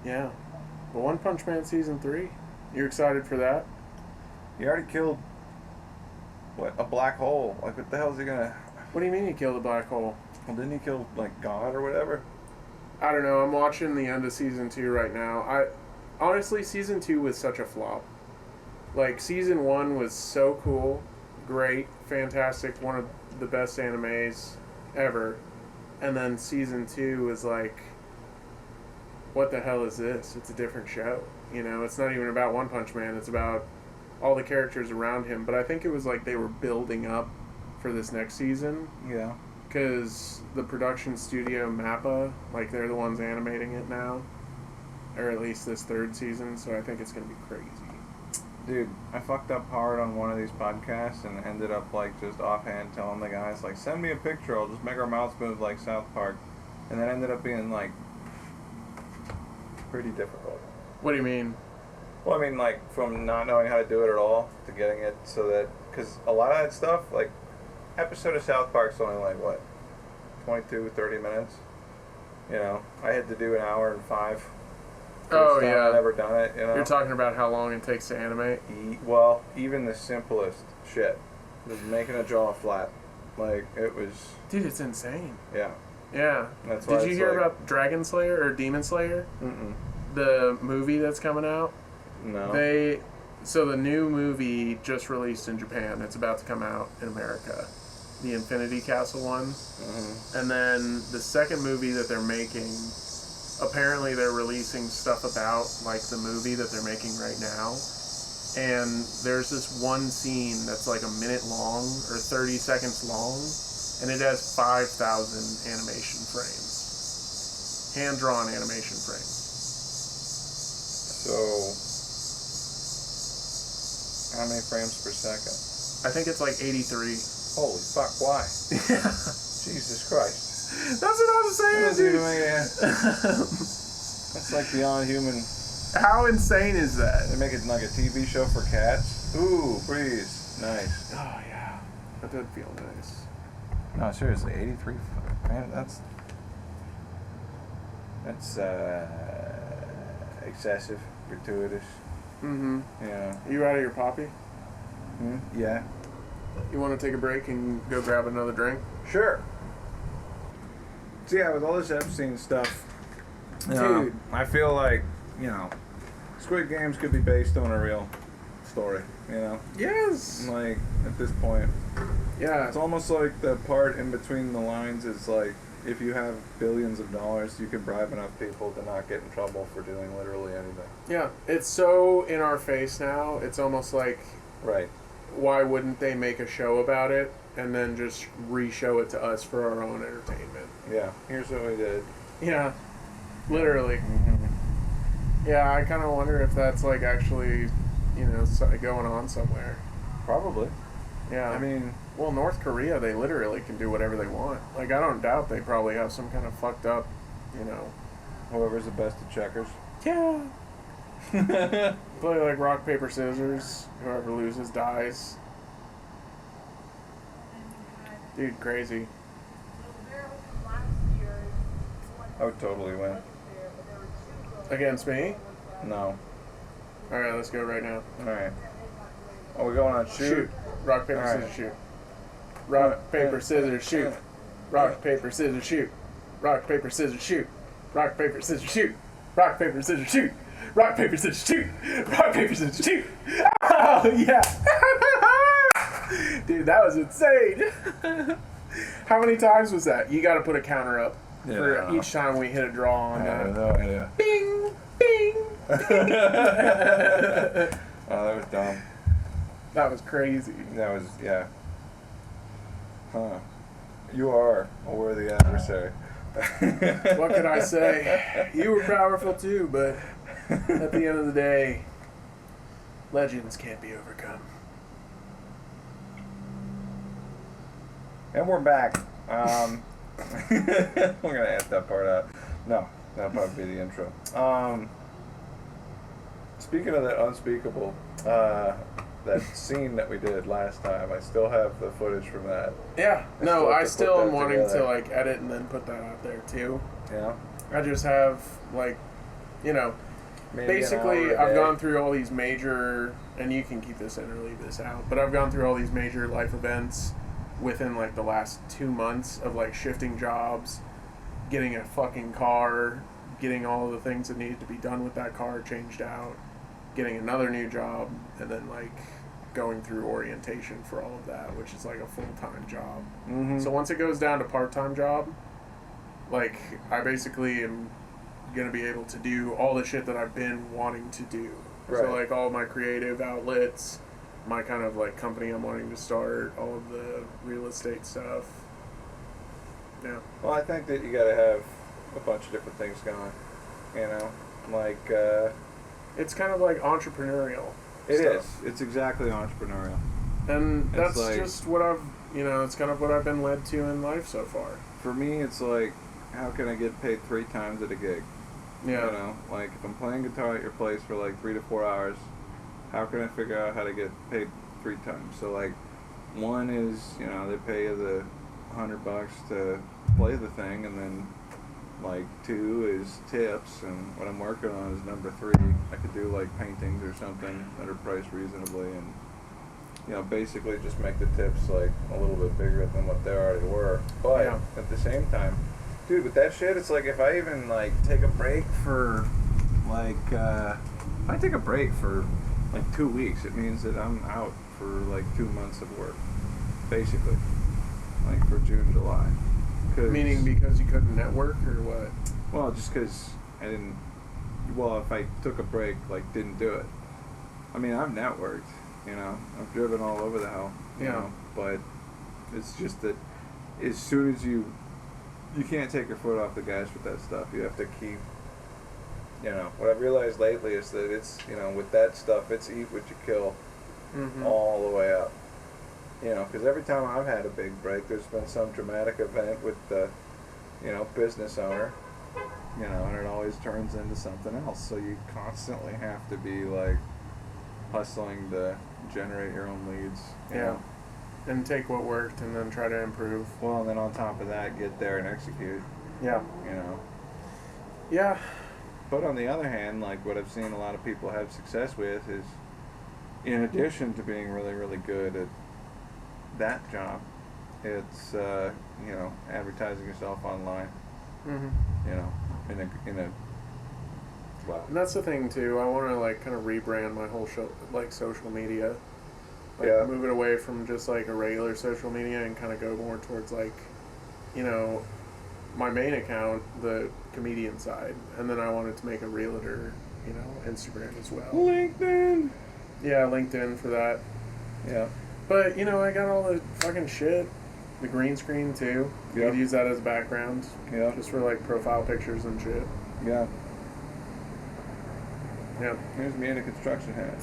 yeah. But One Punch Man Season 3, you excited for that? he already killed a black hole. Like, what the hell is he gonna? What do you mean he killed a black hole? Well, didn't he kill like God or whatever? I don't know. I'm watching the end of Season 2 right now. Honestly, Season 2 was such a flop. Like, Season 1 was so cool, great, fantastic, one of the best animes ever. And then Season 2 was like, what the hell is this? It's a different show. You know, it's not even about One Punch Man. It's about all the characters around him. But I think it was like they were building up for this next season. Yeah. Because the production studio MAPPA, like, they're the ones animating it now. Or at least this third season, so I think it's going to be crazy. Dude, I fucked up hard on one of these podcasts and ended up, like, just offhand telling the guys, like, send me a picture, I'll just make our mouths move like South Park. And that ended up being, like, pretty difficult. What do you mean? Well, I mean, like, from not knowing how to do it at all to getting it so that, because a lot of that stuff, like, episode of South Park's only, like, what, 22, 30 minutes? You know, I had to do an hour and 5. Oh, yeah. I've never done it, you know? You're talking about how long it takes to animate? Well, even the simplest shit was making a jaw flat. Like, it was... Dude, it's insane. Yeah. Yeah. That's why Did you hear about Dragon Slayer or Demon Slayer? Mm-mm. The movie that's coming out? No. So the new movie just released in Japan. It's about to come out in America. The Infinity Castle one. Mm-hmm. And then the second movie that they're making apparently they're releasing stuff about like the movie that they're making right now, and there's this one scene that's like a minute long or 30 seconds long, and it has 5,000 animation frames, hand-drawn animation frames. So, how many frames per second? I think it's like 83. Holy fuck, why? Yeah. Jesus Christ. That's what I was saying, dude. That's like beyond human. How insane is that? They make it like a TV show for cats. Ooh, breeze. Nice. Oh, yeah. That did feel nice. No, seriously, 83. Man, that's excessive, gratuitous. Mm-hmm. Yeah. You out of your poppy? Yeah. You want to take a break and go grab another drink? Sure. So yeah, with all this Epstein stuff, Dude, I feel like, Squid Games could be based on a real story, Yes. Like, at this point. Yeah. It's almost like the part in between the lines is like, if you have billions of dollars, you can bribe enough people to not get in trouble for doing literally anything. Yeah. It's so in our face now, it's almost like, Right. why wouldn't they make a show about it and then just re-show it to us for our own entertainment? Yeah. Here's what we did. Yeah. Literally. Mm-hmm. Yeah, I kind of wonder if that's like actually, going on somewhere. Probably. Yeah. I mean, well, North Korea, they literally can do whatever they want. Like, I don't doubt they probably have some kind of fucked up, whoever's the best at checkers. Yeah. Play like rock, paper, scissors. Whoever loses dies. Dude, crazy. I would totally win. Against me? No. Alright, let's go right now. Alright. Are we going on shoot? Rock, paper, All right. scissors, shoot. Rock, paper, scissors, shoot. Rock, paper, scissors, shoot. Rock, paper, scissors, shoot. Rock, paper, scissors, shoot. Rock, paper, scissors, shoot. Rock, paper, scissors, shoot. Rock, paper, scissors, shoot. Oh, yeah. Dude, that was insane. How many times was that? You got to put a counter up for each time we hit a draw on that. No idea. Bing, bing, bing. Oh, that was dumb. That was crazy. That was, yeah. Huh. You are a worthy adversary. What can I say? You were powerful too, but at the end of the day, legends can't be overcome. And we're back. We're gonna edit that part out. No, that'll probably be the intro. Speaking of that unspeakable, that scene that we did last time, I still have the footage from that. Yeah, I still am wanting together. to like edit and then put that out there too. Yeah. I just have like, Maybe basically an hour a I've day. gone through all these major, and you can keep this in or leave this out, but I've gone through all these major life events within like the last 2 months of like shifting jobs, getting a fucking car, getting all of the things that needed to be done with that car changed out, getting another new job, and then like going through orientation for all of that, which is like a full-time job. Mm-hmm. So once it goes down to part-time job, like I basically am gonna be able to do all the shit that I've been wanting to do. Right. So like all my creative outlets, my kind of like company I'm wanting to start, all of the real estate stuff. Yeah. Well, I think that you gotta have a bunch of different things going. Like It's kind of like entrepreneurial. it stuff. is. It's exactly entrepreneurial. And that's It's like- just what I've, it's kind of what I've been led to in life so far. For me, it's like, how can I get paid 3 times at a gig? Yeah. Like if I'm playing guitar at your place for like 3 to 4 hours, how can I figure out how to get paid 3 times? So like, one is, they pay you the $100 to play the thing, and then like 2 is tips, and what I'm working on is number 3. I could do like paintings or something that are priced reasonably, and basically just make the tips like a little bit bigger than what they already were. But Yeah. at the same time, dude, with that shit, it's like if I even like take a break for like if I take a break for like 2 weeks, it means that I'm out for like 2 months of work, basically, like for June, July. Meaning because you couldn't network or what? Well, just because I didn't. Well, if I took a break, like didn't do it. I mean, I've networked. You know, I've driven all over the hell. You know, but it's just that as soon as you can't take your foot off the gas with that stuff. You have to keep. You know, what I've realized lately is that it's, you know, with that stuff, it's eat what you kill all the way up. You know, because every time I've had a big break, there's been some dramatic event with the, you know, business owner, you know, and it always turns into something else. So you constantly have to be, like, hustling to generate your own leads. You know? And take what worked and then try to improve. Well, and then on top of that, get there and execute. Yeah. You know? Yeah. But on the other hand, like what I've seen a lot of people have success with is, in addition to being really, really good at that job, it's you know, advertising yourself online. You know, in a wow. And that's the thing too. I want to like kind of rebrand my whole show, like social media. Like move it away from just like a regular social media and kind of go more towards like, you know, my main account, the comedian side, and then I wanted to make a realtor, you know, Instagram as well. LinkedIn. Yeah, LinkedIn for that. Yeah. But you know, I got all the fucking shit, the green screen too. You could use that as background. Yeah. Just for like profile pictures and shit. Yeah. Yeah. Here's me in a construction hat.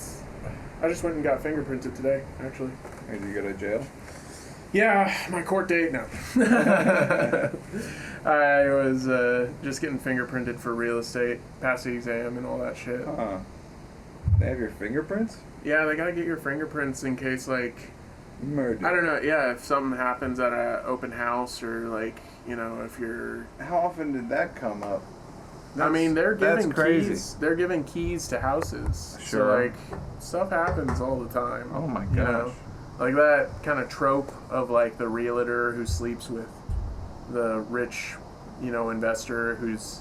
I just went and got fingerprinted today, actually. Did you go to jail? Yeah, my court date, no. I was just getting fingerprinted for real estate, passed the exam and all that shit. They have your fingerprints? Yeah, they gotta get your fingerprints in case, like, murder. I don't know, yeah, if something happens at an open house or, like, you know, if you're... How often did that come up? I mean, they're giving crazy. keys. They're giving keys to houses. Sure. So, like, stuff happens all the time. Oh my gosh. You know? Like that kind of trope of like the realtor who sleeps with the rich, you know, investor who's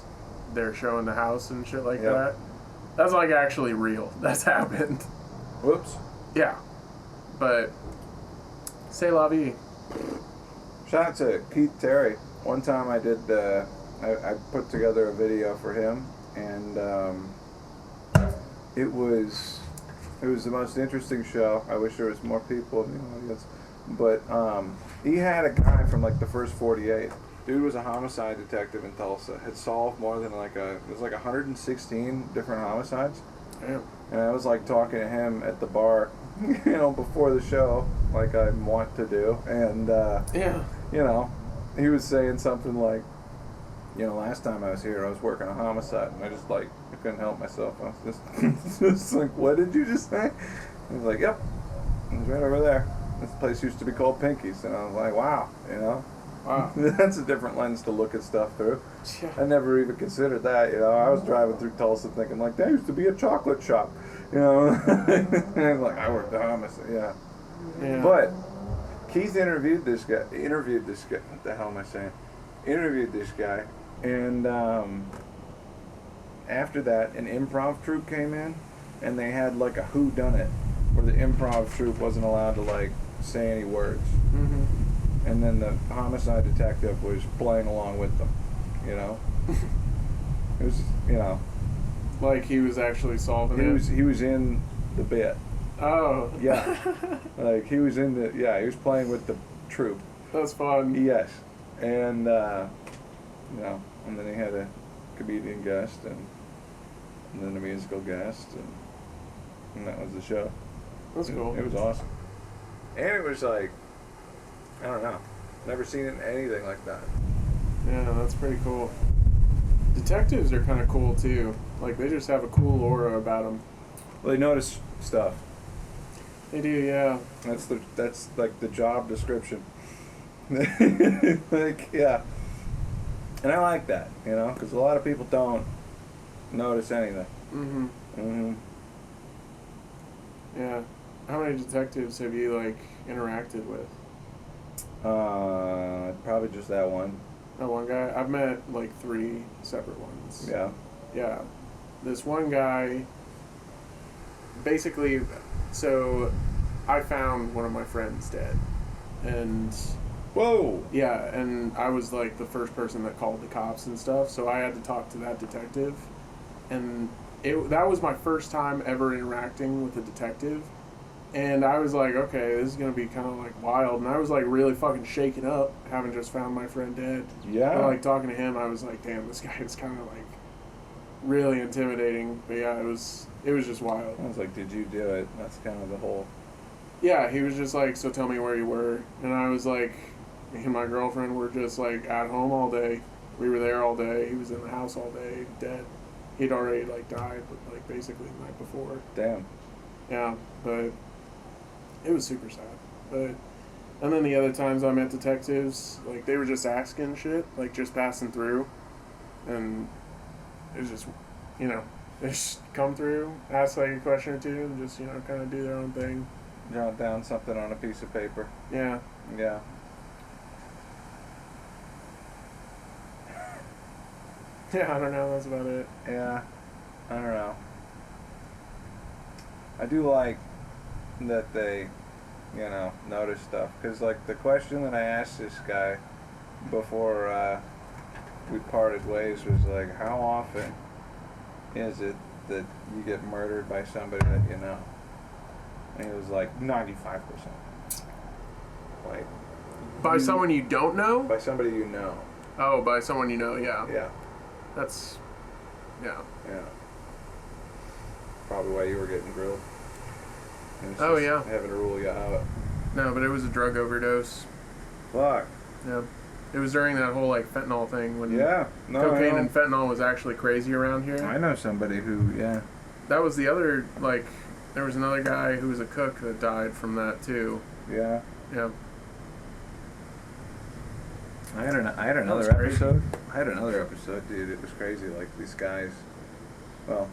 there showing the house and shit like that. That's like actually real. That's happened. Whoops. Yeah. But c'est la vie. Shout out to Keith Terry. One time I did, I put together a video for him, and it was the most interesting show. I wish there was more people in the audience. But he had a guy from like the first 48. Dude was a homicide detective in Tulsa. Had solved more than it was like 116 different homicides. Damn. And I was like talking to him at the bar, you know, before the show, like I want to do. And, you know, he was saying something like, you know, last time I was here, I was working a homicide, and I just, like, I couldn't help myself. I was just like, what did you just say? He was like, yep, it was right over there. This place used to be called Pinky's. And I was like, wow, you know? Wow. That's a different lens to look at stuff through. Yeah. I never even considered that, you know? I was driving through Tulsa thinking, like, that used to be a chocolate shop, you know? And like, I worked a homicide, yeah. But Keith interviewed this guy. What the hell am I saying? Interviewed this guy. And after that, an improv troupe came in, and they had like a whodunit, where the improv troupe wasn't allowed to like say any words. And then the homicide detective was playing along with them, you know. It was, you know, like he was actually solving it. He was in the bit. Oh. Yeah. Like he was in the he was playing with the troupe. That's fun. Yes. And you know, and then he had a comedian guest and then a musical guest and that was the show. That's cool. It was awesome. And it was like, I don't know, never seen anything like that. Yeah, that's pretty cool. Detectives are kind of cool too. Like they just have a cool aura about them. Well, they notice stuff. They do, yeah. That's like the job description. Like, yeah. And I like that, you know, because a lot of people don't notice anything. Yeah. How many detectives have you like interacted with? Probably just that one. That one guy? I've met like 3 separate ones. Yeah. Yeah. This one guy, basically, so I found one of my friends dead. And Whoa. Yeah, and I was like the first person that called the cops and stuff, so I had to talk to that detective, and that was my first time ever interacting with a detective, and I was like, okay, this is gonna be kind of like wild, and I was like really fucking shaken up, having just found my friend dead. Yeah. But like talking to him, I was like, damn, this guy is kind of like really intimidating. But yeah, it was just wild. I was like, did you do it? That's kind of the whole. Yeah, he was just like, so tell me where you were, and I was like, me and my girlfriend were just like at home all day. We were there all day. He was in the house all day, dead. He'd already like died, but like basically the night before. Damn. Yeah, but it was super sad. But and then the other times I met detectives, like they were just asking shit, like just passing through, and it was just, you know, they just come through, ask like a question or two, and just, you know, kind of do their own thing. Jot down something on a piece of paper. Yeah. Yeah. Yeah, I don't know. That's about it. Yeah. I don't know. I do like that they, you know, notice stuff. Because, like, the question that I asked this guy before we parted ways was, like, how often is it that you get murdered by somebody that you know? And he was like, 95%. Like, By someone you don't know? by somebody you know. Oh, by someone you know, yeah. Yeah. That's, yeah. Yeah. Probably why you were getting grilled. And it's Oh, just yeah. Having to rule you out. No, but it was a drug overdose. Fuck. Yeah. It was during that whole, like, fentanyl thing when Yeah. No, cocaine I know. and fentanyl was actually crazy around here. I know somebody who, yeah. That was the other, like, there was another guy who was a cook that died from that, too. Yeah. Yeah. I had another was crazy. episode. I had another episode, dude. It was crazy. Like, these guys, well,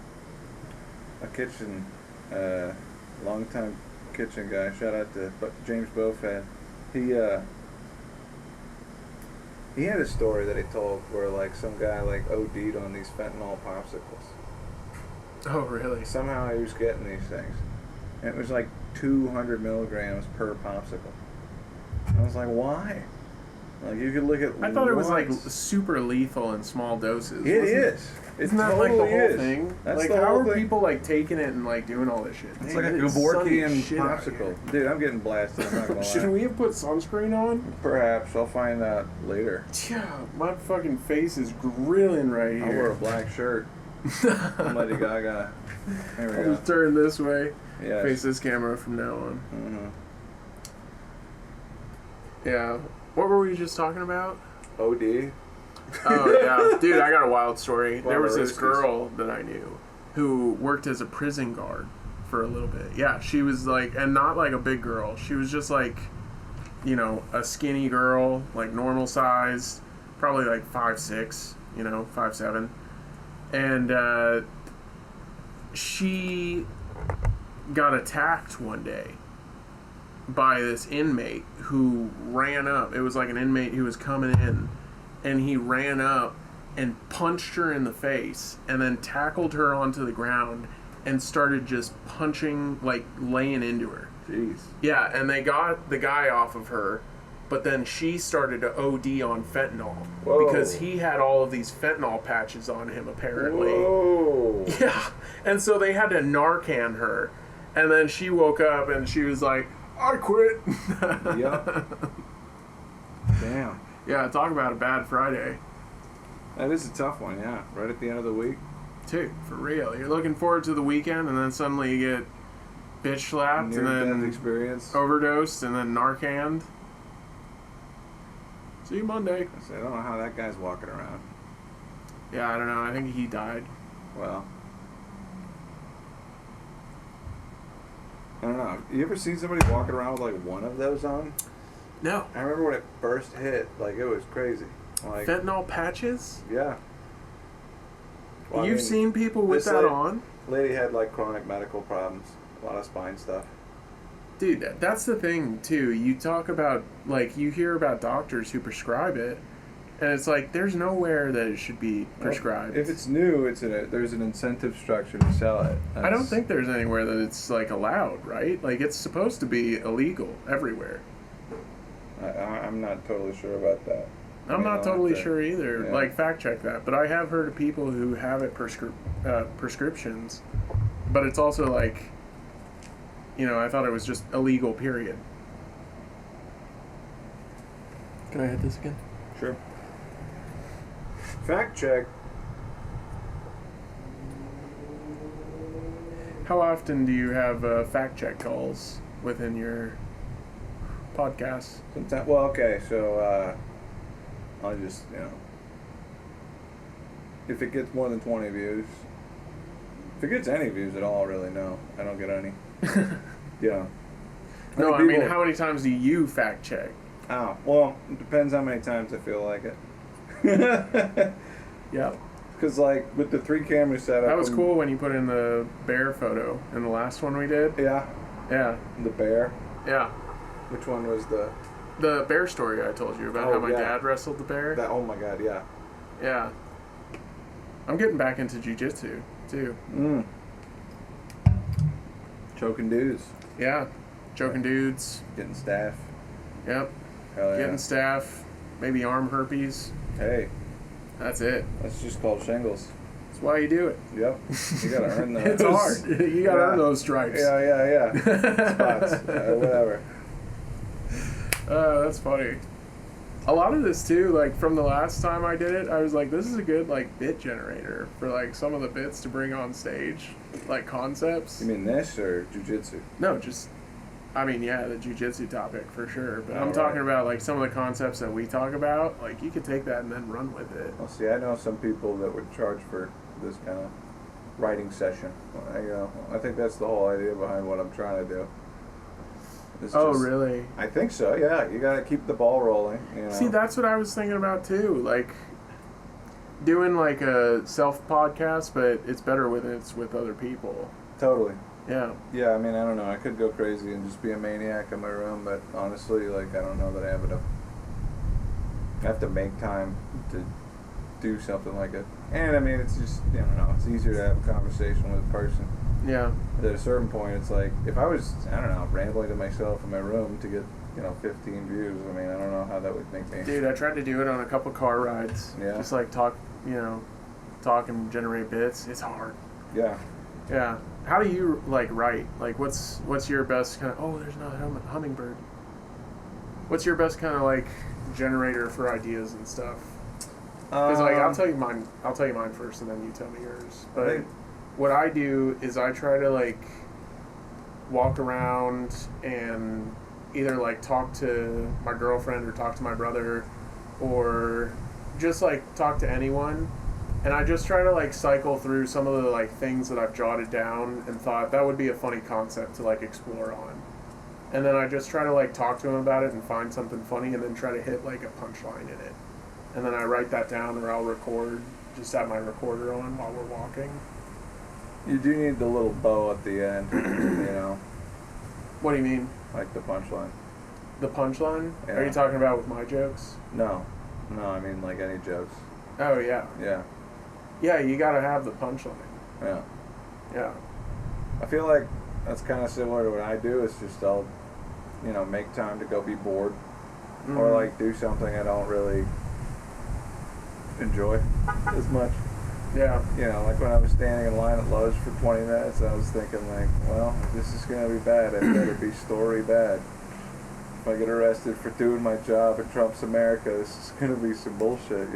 a kitchen, longtime kitchen guy. Shout out to James Bofan. He had a story that he told where, like, some guy, like, OD'd on these fentanyl popsicles. Oh, really? Somehow he was getting these things. And it was like 200 milligrams per popsicle. I was like, why? Like, you could look at. I thought it was, like, once. super lethal in small doses. It is. Isn't that totally like the whole is. thing? That's like, the how whole are thing. people like taking it and like doing all this shit? It's Dang, like a it's sunny Gavorkian shit out here. popsicle. Dude, I'm getting blasted. I'm not gonna lie. Should we have put sunscreen on? Perhaps. I'll find out later. Yeah, my fucking face is grilling right I'll wear a here. black shirt. I'm Lady Gaga. There we I'll go. just turn this way. Yes. Face this camera from now on. Mm-hmm. Yeah. What were we just talking about? OD. Oh, yeah. Dude, I got a wild story. There was this Barbarouskas. girl that I knew who worked as a prison guard for a little bit. Yeah, she was like, and not like a big girl. She was just like, you know, a skinny girl, like normal size, probably like 5'6", you know, 5'7". And she got attacked one day by this inmate who ran up. It was like an inmate who was coming in, and he ran up and punched her in the face and then tackled her onto the ground and started just punching, like laying into her. Jeez. Yeah, and they got the guy off of her, but then she started to OD on fentanyl. Whoa. Because he had all of these fentanyl patches on him, apparently. Whoa. Yeah, and so they had to Narcan her, and then she woke up and she was like, I quit. Yup. Damn. Yeah, talk about a bad Friday. That is a tough one, yeah. Right at the end of the week. Dude, for real. You're looking forward to the weekend, and then suddenly you get bitch slapped, and Near-death then experience. overdosed, and then Narcaned. See you Monday. I don't know how that guy's walking around. Yeah, I don't know. I think he died. Well, I don't know. You ever seen somebody walking around with like one of those on? No. I remember when it first hit, like it was crazy. Like, Fentanyl patches? yeah. Well, I You've mean, seen people with this that lady- on? Lady had like chronic medical problems, a lot of spine stuff. Dude, that's the thing, too. You talk about, like, you hear about doctors who prescribe it, and it's like, there's nowhere that it should be prescribed. If it's new, there's an incentive structure to sell it. I don't think there's anywhere that it's, like, allowed, right? Like, it's supposed to be illegal everywhere. I'm not totally sure about that. I'm not totally sure either. Yeah. Like, fact check that. But I have heard of people who have it prescriptions. But it's also like, I thought it was just illegal, period. Can I hit this again? Sure. Fact check. How often do you have fact check calls within your podcast? Sometimes. Well, okay, so I'll just if it gets more than 20 views, if it gets any views at all, really, no, I don't get any. Yeah. No, I mean, how many times do you fact check? Oh, well, it depends how many times I feel like it. Yep. Because, like, with the 3 camera setup... That was cool when you put in the bear photo in the last one we did. Yeah. Yeah. The bear. Yeah. Which one was the... The bear story I told you about, how my dad wrestled the bear. Oh, my God, yeah. Yeah. I'm getting back into jiu-jitsu, too. Choking dudes. Yeah. Choking dudes. Getting staff. Yep. Hell yeah. Getting staff. Maybe arm herpes. Hey. That's it. That's just called shingles. That's why you do it. Yep. You gotta earn those. It's hard. You gotta earn those stripes. Yeah. Spots. Whatever. That's funny. A lot of this too, like from the last time I did it, I was like, this is a good like bit generator for like some of the bits to bring on stage, like concepts. You mean this or jujitsu? No, just, I mean, yeah, the jiu-jitsu topic for sure. But I'm talking about like some of the concepts that we talk about. Like you could take that and then run with it. Well, see, I know some people that would charge for this kind of writing session. I think that's the whole idea behind what I'm trying to do. Really? I think so, yeah. You gotta keep the ball rolling. See, that's what I was thinking about too. Like, doing like a self-podcast, but it's better when it's with other people. Totally. Yeah. Yeah, I mean, I don't know. I could go crazy and just be a maniac in my room, but honestly, like, I don't know that I have enough. I have to make time to do something like it. And, I mean, it's just, I don't know. It's easier to have a conversation with a person. Yeah. But at a certain point, it's like, if I was, I don't know, rambling to myself in my room to get, 15 views, I mean, I don't know how that would make me. Dude, I tried to do it on a couple car rides. Yeah. Just like talk and generate bits. It's hard. Yeah. Yeah. How do you like write? Like, what's your best kind of? Oh, there's not a hummingbird. What's your best kind of like generator for ideas and stuff? Because like I'll tell you mine first, and then you tell me yours. But what I do is I try to like walk around and either like talk to my girlfriend or talk to my brother, or just like talk to anyone. And I just try to like cycle through some of the like things that I've jotted down and thought that would be a funny concept to like explore on. And then I just try to like talk to them about it and find something funny and then try to hit like a punchline in it. And then I write that down, or I'll record, just have my recorder on while we're walking. You do need the little bow at the end, What do you mean? like the punchline. The punchline? Yeah. Are you talking about with my jokes? No, I mean like any jokes. Oh, yeah. Yeah. Yeah, you gotta have the punchline. Yeah. Yeah. I feel like that's kind of similar to what I do. It's just I'll, make time to go be bored, or like do something I don't really enjoy as much. Yeah. Like when I was standing in line at Lowe's for 20 minutes, I was thinking like, well, if this is gonna be bad, it better be story bad. If I get arrested for doing my job at Trump's America, this is gonna be some bullshit,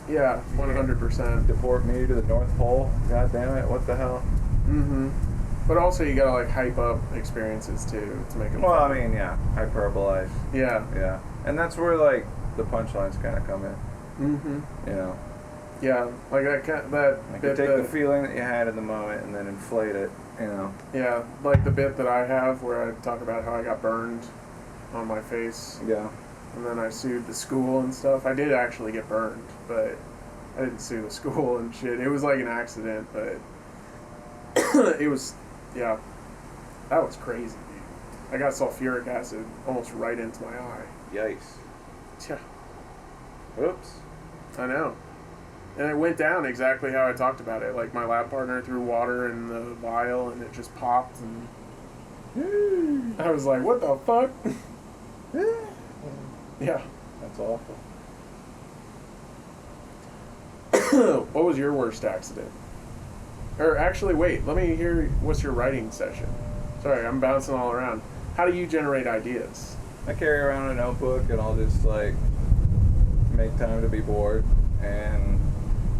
Yeah, 100%. Deport me to the North Pole? God damn it! What the hell? But also you gotta like hype up experiences too to make them. Well, fun. I mean, yeah, hyperbolize. Yeah. Yeah, and that's where like the punchlines kind of come in. Yeah, like that Like bit you take that, the feeling that you had in the moment and then inflate it. Yeah, like the bit that I have where I talk about how I got burned on my face. Yeah. And then I sued the school and stuff. I did actually get burned, but I didn't sue the school and shit. It was like an accident, but it was, yeah, that was crazy, dude. I got sulfuric acid almost right into my eye. Yikes. Yeah. Oops. I know. And it went down exactly how I talked about it. Like my lab partner threw water in the vial and it just popped, and I was like, what the fuck? Yeah. That's awful. What was your worst accident? Or actually, wait, let me hear what's your writing session. Sorry, I'm bouncing all around. How do you generate ideas? I carry around a notebook and I'll just like make time to be bored. And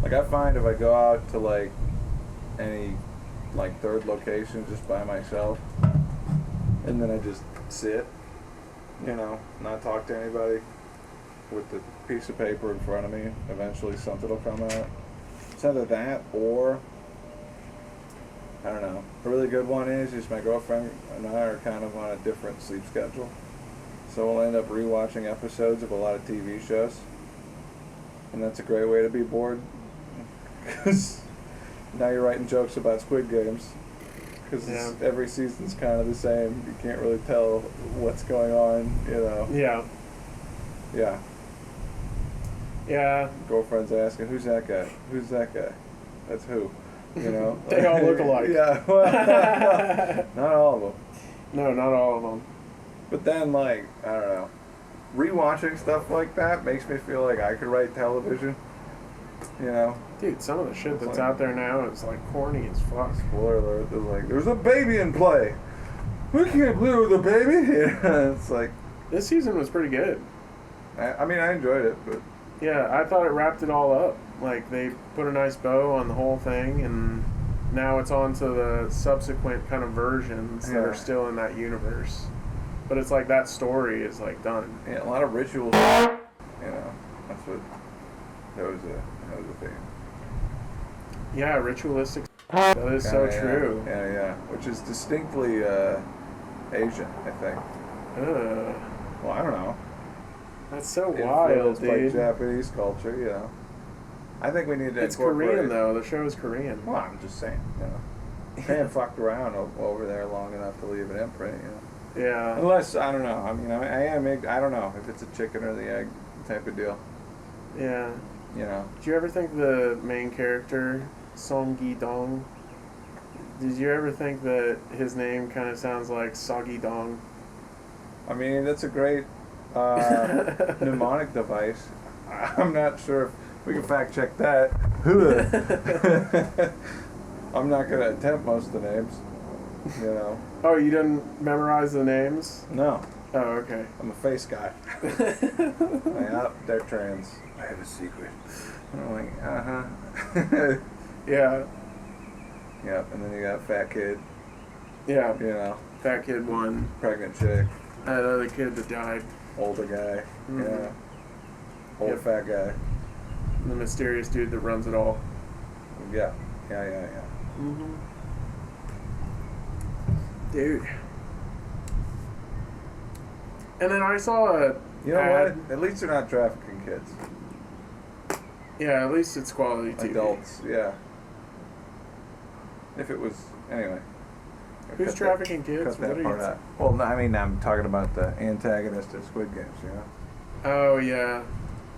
like I find if I go out to like any like third location just by myself and then I just sit, you know, not talk to anybody with the piece of paper in front of me, eventually something will come out. It's either that or I don't know. A really good one is my girlfriend and I are kind of on a different sleep schedule. So we'll end up rewatching episodes of a lot of TV shows. And that's a great way to be bored. Because now you're writing jokes about Squid Games. Because every season's kind of the same. You can't really tell what's going on, you know. Yeah. Yeah. Yeah. Girlfriend's asking, who's that guy? Who's that guy? That's who? You know? They all look alike. Yeah, well, not all of them. No, not all of them. But then, like, I don't know, rewatching stuff like that makes me feel like I could write television, you know? Dude, some of the shit that's out there now is, like, corny as fuck. Spoiler alert, they're like, there's a baby in play. We can't play with a baby. You know, it's like... This season was pretty good. I mean, I enjoyed it, but... Yeah, I thought it wrapped it all up. Like, they put a nice bow on the whole thing, and now it's on to the subsequent kind of versions that are still in that universe. But it's like that story is, like, done. Yeah, a lot of rituals, you know, that's what... That was a thing. Yeah, ritualistic. That is so true. Yeah, which is distinctly Asian, I think. Well, I don't know. That's so wild, dude. By Japanese culture, you know. I think we need to It's incorporate... Korean, though. The show is Korean. Well, I'm just saying, you know. They ain't fucked around over there long enough to leave an imprint, you know. Yeah. Unless, I don't know. I mean, I don't know if it's a chicken or the egg type of deal. Yeah. You know. Did you ever think the main character, Song Gi-dong, did you ever think that his name kind of sounds like Soggy Dong? I mean, that's a great mnemonic device. I'm not sure if we can fact check that. I'm not going to attempt most of the names, you know. Oh, you didn't memorize the names? No. Oh, okay. I'm a face guy. Yeah, they're trans. I have a secret. I'm like, uh-huh. Yeah. Yep, and then you got fat kid. Yeah. You know. Fat kid one. Pregnant chick. That other kid that died. Older guy. Mm-hmm. Yeah. Old fat guy. The mysterious dude that runs it all. Yeah. Mm-hmm. Dude. And then I saw a You know ad. what? At least they're not trafficking kids. Yeah, at least it's quality TV. Adults, yeah. If it was... Anyway. Who's trafficking kids? Cut that part out. Well, no, I mean, I'm talking about the antagonist of Squid Games, you know? Oh, yeah.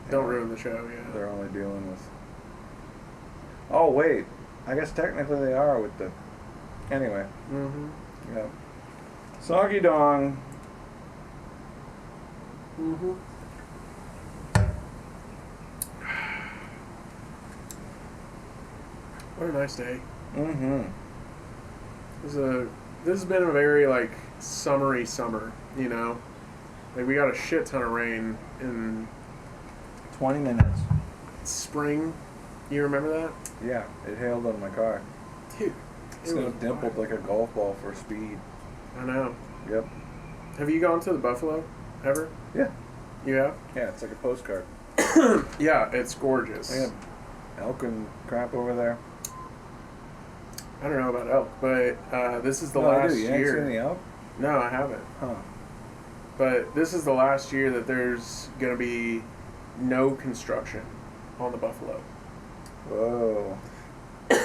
Don't ruin the show, yeah. They're only dealing with... Oh, wait. I guess technically they are with the... Anyway. Mm-hmm. Yeah. Soggy Dong. Mm-hmm. What a nice day. Mm-hmm. This has been a very, like, summery summer, you know? Like, we got a shit ton of rain in 20 minutes. spring. You remember that? Yeah, it hailed on my car. Dude. It's dimpled like a golf ball for speed. I know. Yep. Have you gone to the Buffalo ever? Yeah. You have? Yeah, it's like a postcard. Yeah, it's gorgeous. We have elk and crap over there. I don't know about elk, but this is the No, I last do. You ain't year. seen the elk? No, I haven't. Huh. But this is the last year that there's going to be no construction on the Buffalo. Whoa.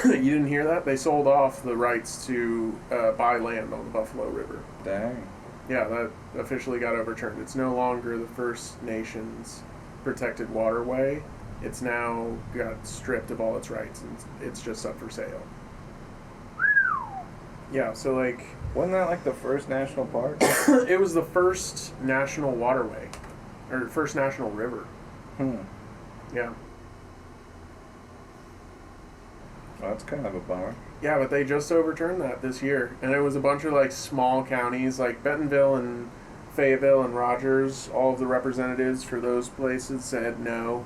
You didn't hear that? They sold off the rights to buy land on the Buffalo River. Dang. Yeah, that officially got overturned. It's no longer the First Nations protected waterway. It's now got stripped of all its rights, and it's just up for sale. Yeah, so like... Wasn't that like the first national park? It was the first national waterway. or First National River. Yeah. Well, that's kind of a bummer. Yeah, but they just overturned that this year, and it was a bunch of like small counties, like Bentonville and Fayetteville and Rogers. All of the representatives for those places said no,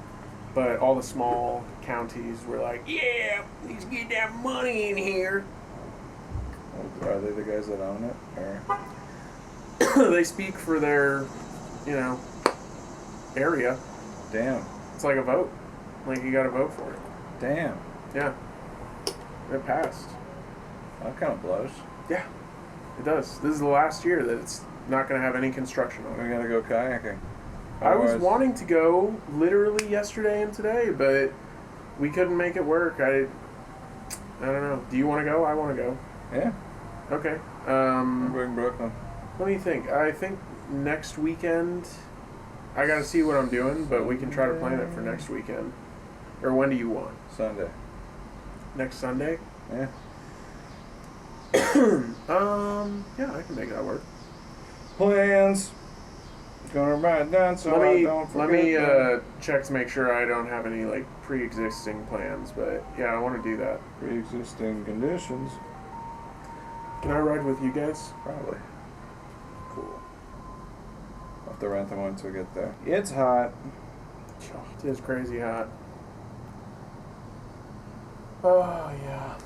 but all the small counties were like, "Yeah, let's get that money in here." Are they the guys that own it, or They speak for their, area. damn, It's like a vote. Like you got to vote for it. damn, Yeah, it passed. that kind of blows. Yeah, it does. This is the last year that it's not going to have any construction on it. We gotta go kayaking. I was Otherwise- wanting to go literally yesterday and today, but we couldn't make it work. I don't know. Do you want to go? I want to go. Yeah, Okay. we're in Brooklyn. Let me think. I think next weekend. I got to see what I'm doing, but we can try to plan it for next weekend. Or when do you want? Sunday. Next Sunday? Yeah. Yeah, I can make that work. Plans. Gonna write it down so I don't let forget. me them. check to make sure I don't have any like pre-existing plans, but yeah, I want to do that. Pre-existing conditions. Can I ride with you guys? Probably. Cool. I'll have to rent them once we get there. It's hot. It is crazy hot. Oh yeah.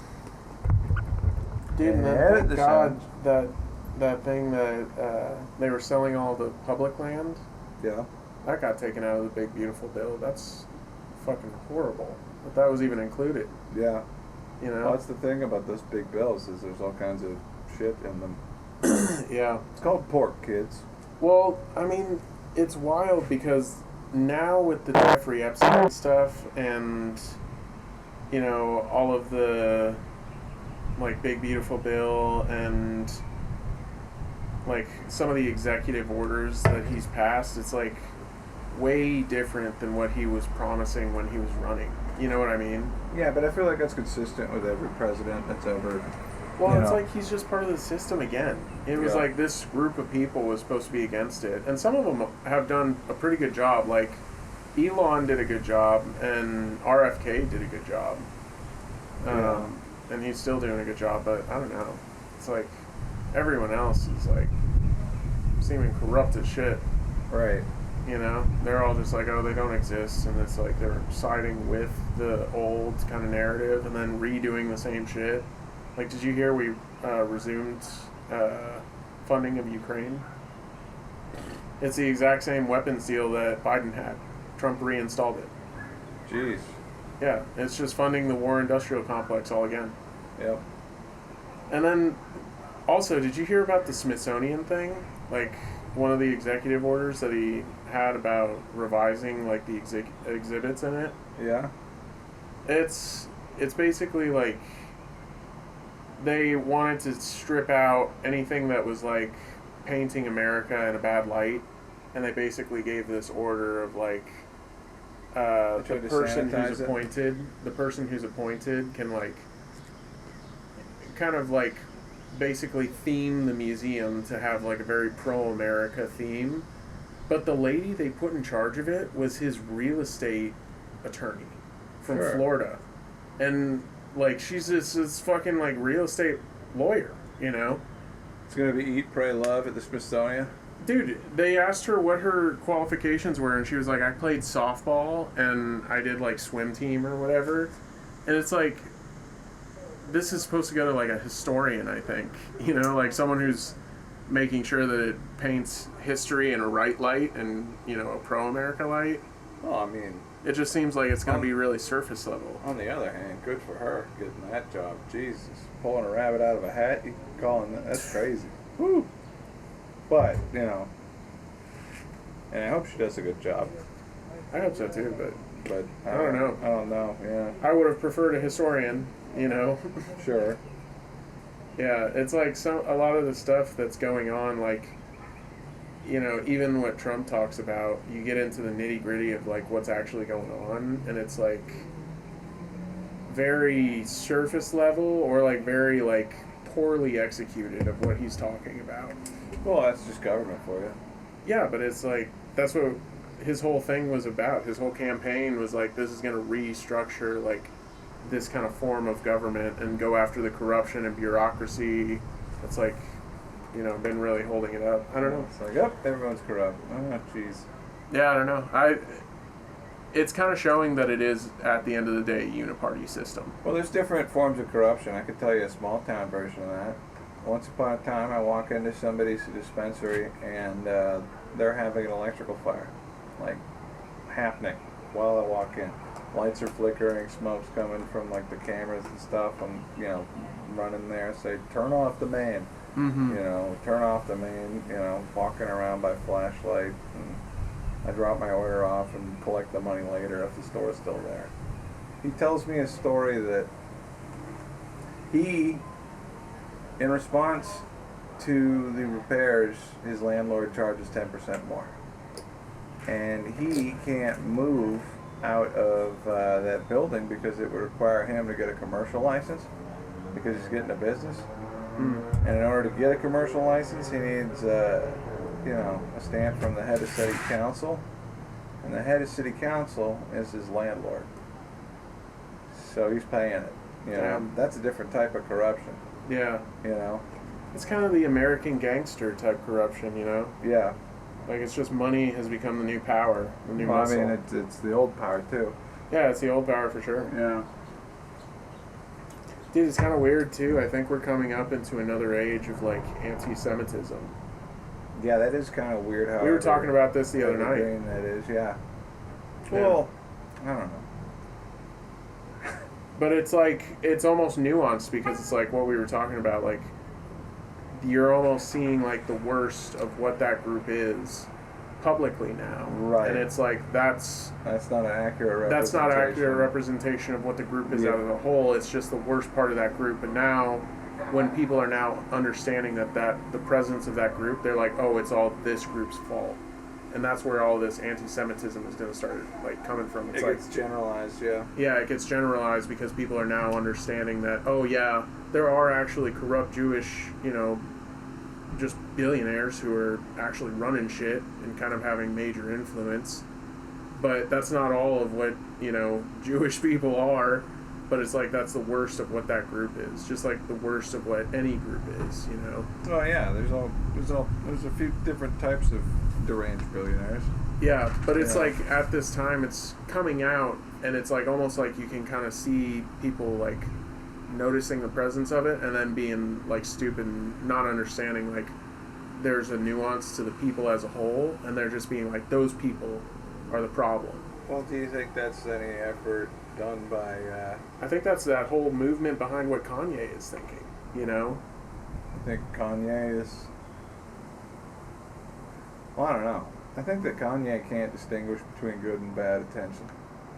Dude, and Yeah, then, thank the God that thing that they were selling all the public land, Yeah. that got taken out of the big beautiful bill. That's fucking horrible. But that was even included, Yeah. you know? Well, that's the thing about those big bills is there's all kinds of shit in them. Yeah. It's called pork, kids. Well, I mean, it's wild because now with the Jeffrey Epstein stuff and, all of the, like, big beautiful bill and, like, some of the executive orders that he's passed, it's, like, way different than what he was promising when he was running. You know what I mean? Yeah, but I feel like that's consistent with every president that's ever. Well, You it's know. like he's just part of the system again. It was Yeah. like this group of people was supposed to be against it. And some of them have done a pretty good job. Like, Elon did a good job, and RFK did a good job. Yeah. And he's still doing a good job, but I don't know. It's like everyone else is like seeming corrupt as shit. Right. They're all just like, oh, they don't exist, and it's like they're siding with the old kind of narrative and then redoing the same shit. Like, did you hear we resumed funding of Ukraine? It's the exact same weapons deal that Biden had. Trump reinstalled it. Jeez. Yeah, it's just funding the war industrial complex all again. Yep. And then, also, did you hear about the Smithsonian thing? Like, one of the executive orders that he had about revising, like, the exhibits in it? Yeah. It's basically, like, they wanted to strip out anything that was, like, painting America in a bad light, and they basically gave this order of, like, the tried to person sanitize who's it? appointed can, like, kind of, like, basically theme the museum to have, like, a very pro-America theme. But the lady they put in charge of it was his real estate attorney from Sure. Florida. And, like, she's this fucking, like, real estate lawyer, It's gonna be Eat, Pray, Love at the Smithsonian. Dude, they asked her what her qualifications were, and she was like, I played softball, and I did, like, swim team or whatever. And it's like, this is supposed to go to, like, a historian, I think. Like, someone who's making sure that it paints history in a right light and, a pro-America light. Well, I mean, It just seems like it's going to be really surface level. on the other hand, good for her getting that job. Jesus, pulling a rabbit out of a hat, you calling that's crazy. Woo. But and I hope she does a good job. I hope so, too, But I don't know. I don't know. Yeah, I would have preferred a historian, sure. Yeah, it's like a lot of the stuff that's going on, like, even what Trump talks about, you get into the nitty gritty of, like, what's actually going on, and it's, like, very surface level or, like, very, like, poorly executed of what he's talking about. Well, that's just government for you. Yeah, but it's, like, that's what his whole thing was about. His whole campaign was like, this is going to restructure like this kind of form of government and go after the corruption and bureaucracy. It's like, you know, been really holding it up. I don't know. It's like, oh, everyone's corrupt. Oh, jeez. Yeah, I don't know. It's kind of showing that it is, at the end of the day, a uniparty system. Well, there's different forms of corruption. I could tell you a small town version of that. Once upon a time, I walk into somebody's dispensary and they're having an electrical fire, like happening while I walk in. Lights are flickering, smoke's coming from like the cameras and stuff. I'm, you know, running there, say, turn off the main. Mm-hmm. You know, turn off the main. You know, walking around by flashlight. And I drop my order off and collect the money later if the store's still there. He tells me a story that he, in response to the repairs, his landlord charges 10% more. And he can't move out of that building because it would require him to get a commercial license because he's getting a business. And in order to get a commercial license, he needs, you know, a stamp from the head of city council. And the head of city council is his landlord. So he's paying it. You know, that's a different type of corruption. Yeah. You know? It's kind of the American gangster type corruption, you know? Yeah. Like, it's just money has become the new power, the new muscle. I mean, it's the old power, too. Yeah, it's the old power for sure. Yeah. Dude, it's kind of weird, too. I think we're coming up into another age of, like, anti-Semitism. Yeah, that is kind of weird how... We were talking about this the other night. That is, yeah. Well, I don't know. But it's like, it's almost nuanced because it's like what we were talking about, like, you're almost seeing like the worst of what that group is publicly now. Right. And it's like, that's not an accurate representation. That's not an accurate representation of what the group is out of the whole. It's just the worst part of that group. And now, when people are now understanding that the presence of that group, they're like, oh, it's all this group's fault. And that's where all this anti-Semitism is going to start like coming from. It's gets generalized, yeah. Yeah, it gets generalized because people are now understanding that, oh yeah, there are actually corrupt Jewish, you know, just billionaires who are actually running shit and kind of having major influence. But that's not all of what, you know, Jewish people are. But it's like that's the worst of what that group is. Just like the worst of what any group is, you know. Oh yeah, there's a few different types of deranged billionaires. Yeah, but it's like at this time it's coming out, and it's like almost like you can kind of see people like noticing the presence of it, and then being like stupid, and not understanding like there's a nuance to the people as a whole, and they're just being like those people are the problem. Well, do you think that's any effort done by... I think that's that whole movement behind what Kanye is thinking, you know? I think Kanye is... Well, I don't know. I think that Kanye can't distinguish between good and bad attention.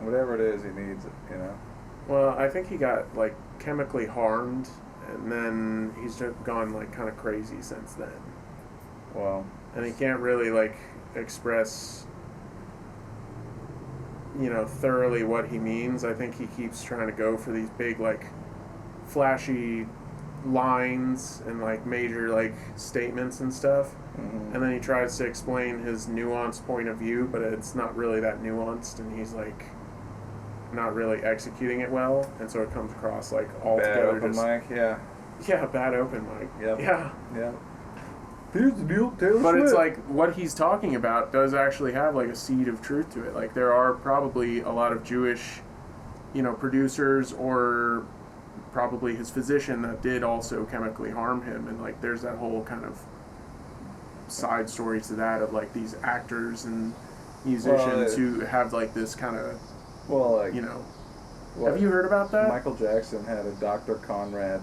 Whatever it is, he needs it, you know? Well, I think he got, like, chemically harmed, and then he's just gone, like, kind of crazy since then. Well... And he can't really, like, express... you know, thoroughly what he means. I think he keeps trying to go for these big, like, flashy lines and, like, major, like, statements and stuff. Mm-hmm. And then he tries to explain his nuanced point of view, but it's not really that nuanced, and he's, like, not really executing it well. And so it comes across, like, altogether bad open mic, yeah. Yeah, bad open mic. Yep. Yeah. Yeah. Here's the deal, Taylor But Swift. it's like what he's talking about does actually have like a seed of truth to it. Like there are probably a lot of Jewish, you know, producers or probably his physician that did also chemically harm him, and like there's that whole kind of side story to that of like these actors and musicians who have like this kind of you know. Have you heard about that? Michael Jackson had a Dr. Conrad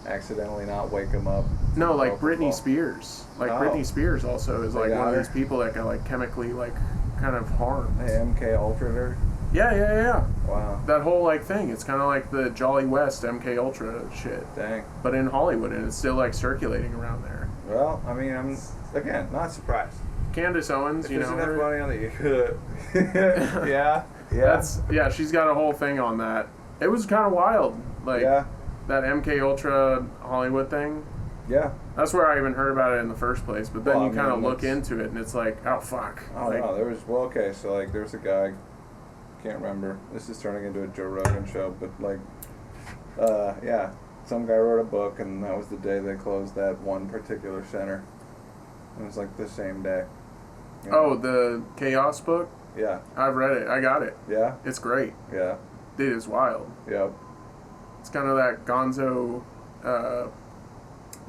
accidentally not wake him up. No, like Britney Spears. Like Britney Spears also is like one of these people that got like chemically like kind of harmed. Hey, MK Ultra her? Yeah. Wow. That whole like thing. It's kind of like the Jolly West MK Ultra shit. Dang. But in Hollywood, and it's still like circulating around there. Well, I mean, I'm again not surprised. Candace Owens, if you know. Enough money on the yeah. She's got a whole thing on that. It was kind of wild. Like that MK Ultra Hollywood thing. Yeah. That's where I even heard about it in the first place. But then Well, you I kind of mean, look into it, and it's like, oh fuck. Oh like, no, there was so like there was a guy, can't remember. This is turning into a Joe Rogan show, but like, yeah, some guy wrote a book, and that was the day they closed that one particular center. It was like the same day. You know? Oh, the Chaos book? Yeah. I've read it. I got it. Yeah. It's great. Yeah. Dude, it's wild. Yep. It's kind of that gonzo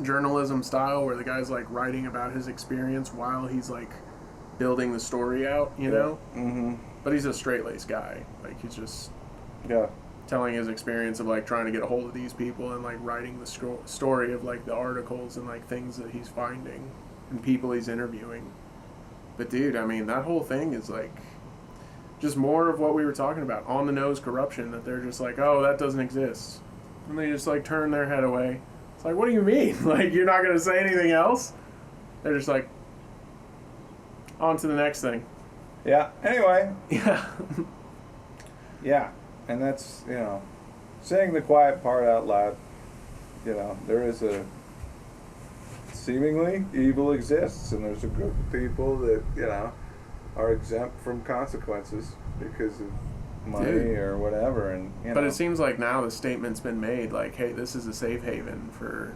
journalism style where the guy's like writing about his experience while he's like building the story out, you know? Mm-hmm. But he's a straight-laced guy. Like, he's just Yeah. telling his experience of like trying to get a hold of these people and like writing the story of like the articles and like things that he's finding and people he's interviewing. But dude, I mean, that whole thing is like just more of what we were talking about, on the nose corruption, that they're just like, oh, that doesn't exist, and they just like turn their head away. It's like, what do you mean? Like, you're not gonna say anything else? They're just like, on to the next thing. Yeah. Anyway. Yeah. Yeah. And that's, you know, saying the quiet part out loud. You know, there is a seemingly evil exists, and there's a group of people that, you know, are exempt from consequences because of money or whatever. And you know, but it seems like now the statement's been made, like, hey, this is a safe haven for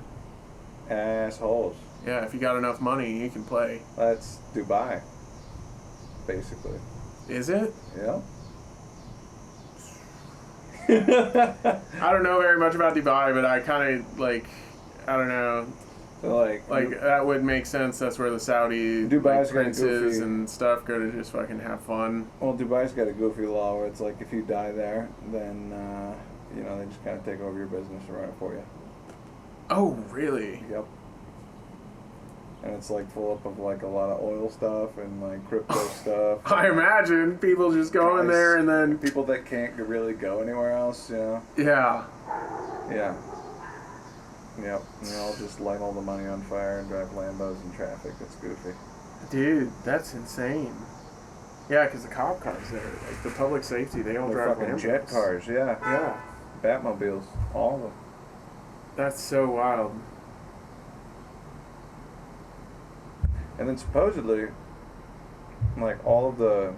assholes. Yeah, if you got enough money, you can play. That's Dubai, basically. Is it? Yeah. I don't know very much about Dubai, but I kind of, like, I don't know. So like that would make sense. That's where the Saudi Dubai's like, princes and stuff go to just fucking have fun. Well, Dubai's got a goofy law where it's like if you die there, then you know, they just kind of take over your business and run it for you. Oh, really? Yep. And it's like full up of like a lot of oil stuff and like crypto stuff. I imagine people just go in there and then people that can't really go anywhere else, you know. Yeah. Yeah. Yep, and they all just light all the money on fire and drive Lambos in traffic. It's goofy. Dude, that's insane. Yeah, because the cop cars there, like the public safety, they all drive fucking Lambos. jet cars, yeah. Yeah. Batmobiles, all of them. That's so wild. And then supposedly, like all of the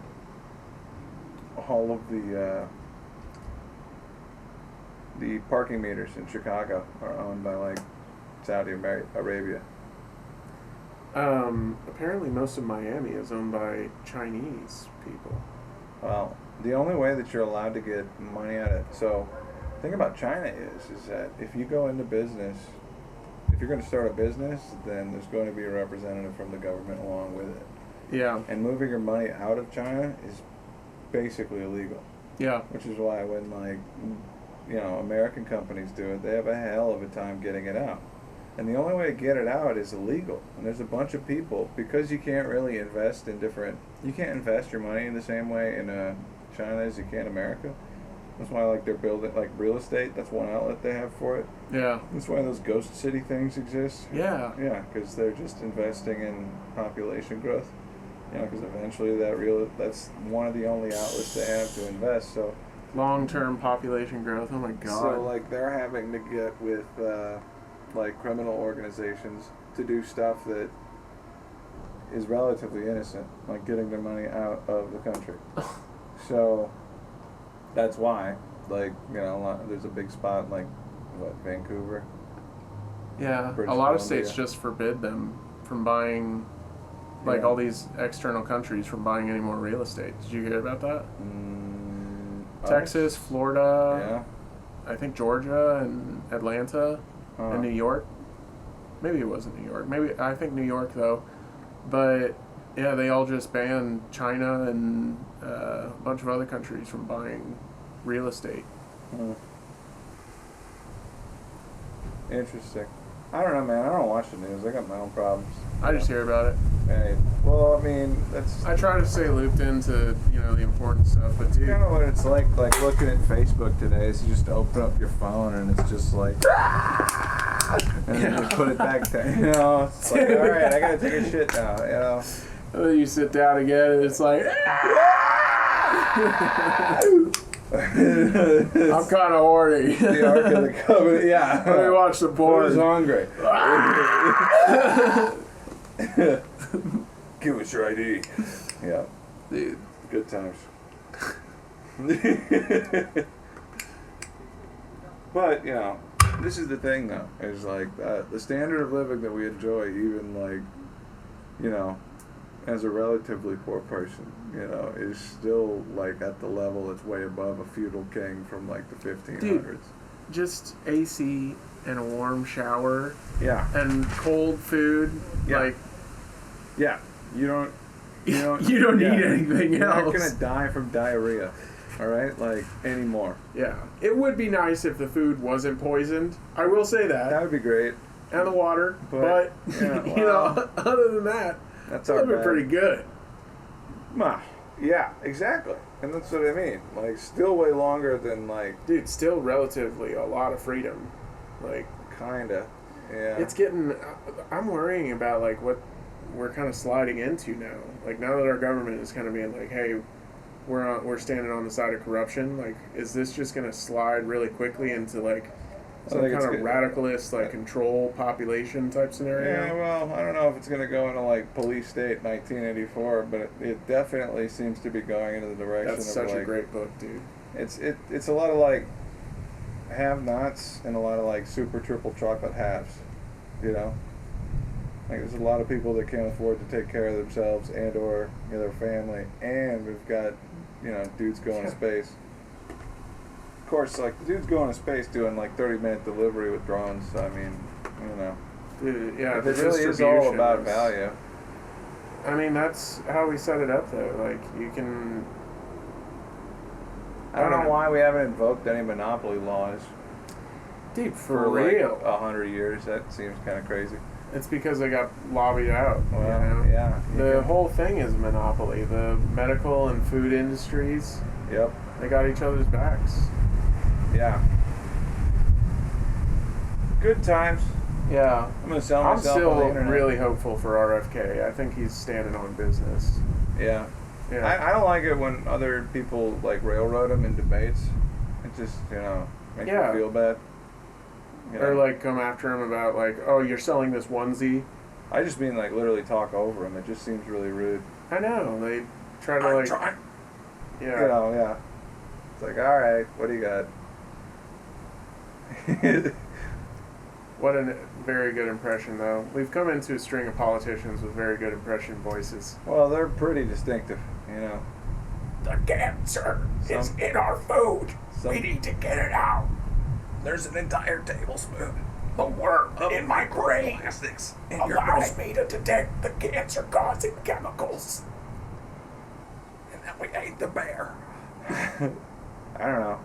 parking meters in Chicago are owned by like Saudi Arabia. Apparently most of Miami is owned by Chinese people. Well, the only way that you're allowed to get money out of it, so the thing about China is that if you go into business, if you're going to start a business, then there's going to be a representative from the government along with it. Yeah. And moving your money out of China is basically illegal. Yeah. Which is why when like, you know, American companies do it, they have a hell of a time getting it out. And the only way to get it out is illegal. And there's a bunch of people, because you can't really invest in you can't invest your money in the same way in China as you can America. That's why like they're building like real estate. That's one outlet they have for it. Yeah. That's why those ghost city things exist. Yeah. Yeah, because they're just investing in population growth. You know, because eventually that's one of the only outlets they have to invest. So long-term population growth. Oh my god. So like they're having to get with like criminal organizations to do stuff that is relatively innocent, like getting their money out of the country. So that's why, like, you know, there's a big spot like Vancouver. Yeah, British a lot of Columbia. states just forbid them from buying, like all these external countries from buying any more real estate. Did you hear about that? Texas, Florida, yeah. I think Georgia and Atlanta and New York. Maybe it wasn't New York. Maybe I think New York though. But yeah, they all just banned China and a bunch of other countries from buying real estate. Interesting. I don't know, man. I don't watch the news. I got my own problems. I just hear about it. Hey, well, I mean, that's... I try to stay looped into, you know, the important stuff, but dude... kind of what it's like looking at Facebook today is you just open up your phone and it's just like... and then you put it back down, you know? It's like, all right, I gotta take a shit now, you know? And then you sit down again and it's like... I'm kind of horny. The Ark of the Covenant, yeah. Let me watch the porn. Who's hungry? Give us your ID. Yeah. Dude. Good times. But, you know, this is the thing, though. Is like the standard of living that we enjoy, even like, you know, as a relatively poor person, you know, is still like at the level that's way above a feudal king from like the 1500s. Dude, just AC and a warm shower. Yeah. And cold food. Yeah. Like, yeah. You don't need anything You're else. not gonna die from diarrhea, all right? Like anymore. Yeah, it would be nice if the food wasn't poisoned. I will say that. That would be great. And the water, but yeah, you know, other than that, that's living pretty good. Yeah, exactly, and that's what I mean. Like, still way longer than like, dude. Still relatively a lot of freedom. Like, kinda. Yeah. It's getting. I'm worrying about like what we're kind of sliding into now. Like now that our government is kind of being like, hey, we're standing on the side of corruption. Like, is this just going to slide really quickly into like some kind of radicalist like control population type scenario? Yeah, well, I don't know if it's going to go into like Police State 1984, but it definitely seems to be going into the direction That's of such like, a great book, dude. It's a lot of like have-nots and a lot of like super triple chocolate haves, you know? Like, there's a lot of people that can't afford to take care of themselves and or their family, and we've got, you know, dudes going to space. Of course, like, the dudes going to space doing like 30-minute delivery with drones, so I mean, you know. Dude, yeah, it really is all about value. I mean, that's how we set it up, though. Like, you can... I don't know why we haven't invoked any monopoly laws. Dude, for real. Like 100 years, that seems kind of crazy. It's because they got lobbied out. Well, you know? yeah. The whole thing is a monopoly. The medical and food industries. Yep. They got each other's backs. Yeah. Good times. Yeah. I'm gonna sell myself on the still internet. really hopeful for RFK. I think he's standing on business. Yeah. Yeah. I don't like it when other people like railroad him in debates. It just, you know, makes me feel bad. You know? Or like come after him about like, oh, you're selling this onesie. I just mean like literally talk over him. It just seems really rude. I know. They try to like. Yeah. You know, yeah. It's like, all right, what do you got? What a very good impression, though. We've come into a string of politicians with very good impression voices. Well, they're pretty distinctive, you know. The cancer is in our food. We need to get it out. There's an entire tablespoon. The worm in my brain allows me to detect the cancer-causing chemicals. And then we ate the bear. I don't know.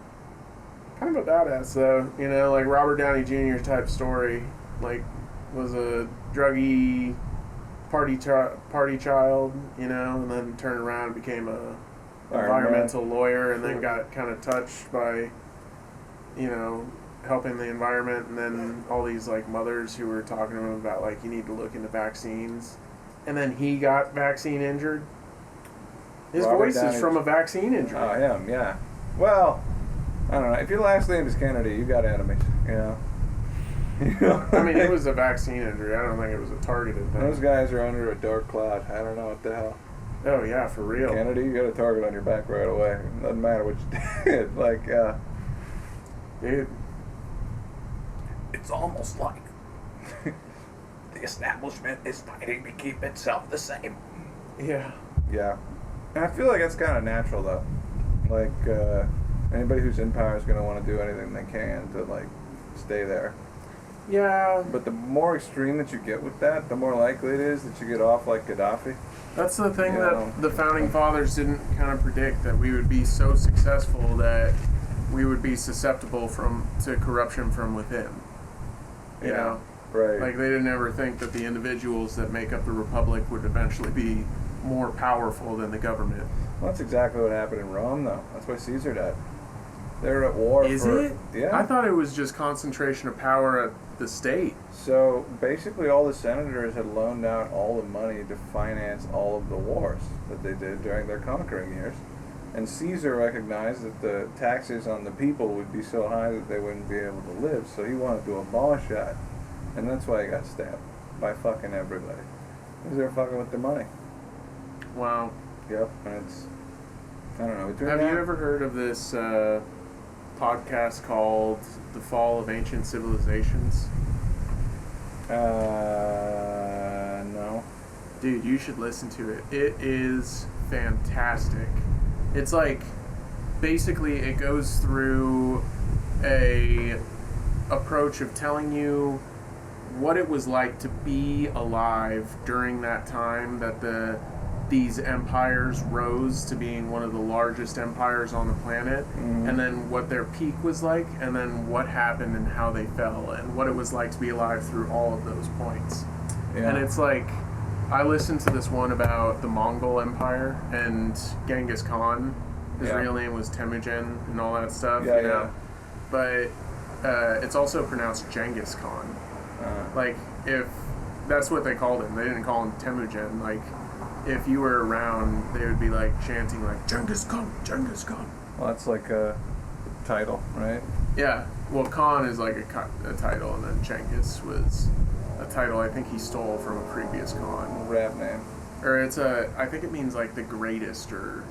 Kind of a badass, though. You know, like Robert Downey Jr. type story. Like, was a druggy party child, you know, and then turned around and became a environmental lawyer, and then got kind of touched by, you know, helping the environment, and then all these like mothers who were talking to him about like, you need to look into vaccines, and then he got vaccine injured. His voice is from a vaccine injury. Oh, him, yeah. Well, I don't know. If your last name is Kennedy, you got enemies, you know. I mean, it was a vaccine injury. I don't think it was a targeted thing. Those guys are under a dark cloud. I don't know what the hell. Oh, yeah, for real. Kennedy, you got a target on your back right away. Doesn't matter what you did. Like, dude. It's almost like the establishment is fighting to keep itself the same. Yeah. Yeah. And I feel like that's kind of natural, though. Like, anybody who's in power is going to want to do anything they can to, like, stay there. Yeah. But the more extreme that you get with that, the more likely it is that you get off like Gaddafi. That's the thing that the founding fathers didn't kind of predict, that we would be so successful that we would be susceptible to corruption from within. You know? Right. Like, they didn't ever think that the individuals that make up the republic would eventually be more powerful than the government. Well, that's exactly what happened in Rome, though. That's why Caesar died. They were at war Is it? Yeah. I thought it was just concentration of power at the state. So, basically all the senators had loaned out all the money to finance all of the wars that they did during their conquering years. And Caesar recognized that the taxes on the people would be so high that they wouldn't be able to live, so he wanted to abolish that. And that's why he got stabbed by fucking everybody. Because they're fucking with their money. Wow. Yep, and it's, I don't know. Have you ever heard of this podcast called The Fall of Ancient Civilizations? No. Dude, you should listen to it. It is fantastic. It's like, basically it goes through a approach of telling you what it was like to be alive during that time that these empires rose to being one of the largest empires on the planet, and then what their peak was like, and then what happened and how they fell, and what it was like to be alive through all of those points. Yeah. And it's like, I listened to this one about the Mongol Empire and Genghis Khan. His real name was Temujin and all that stuff. Yeah, you know? yeah. But it's also pronounced Genghis Khan. Like, if that's what they called him. They didn't call him Temujin. Like, if you were around, they would be like chanting like Genghis Khan, Genghis Khan. Well, that's like a title, right? Yeah. Well, Khan is like a title, and then Genghis was a title I think he stole from a previous Khan. Rap name. Or it's I think it means like the greatest or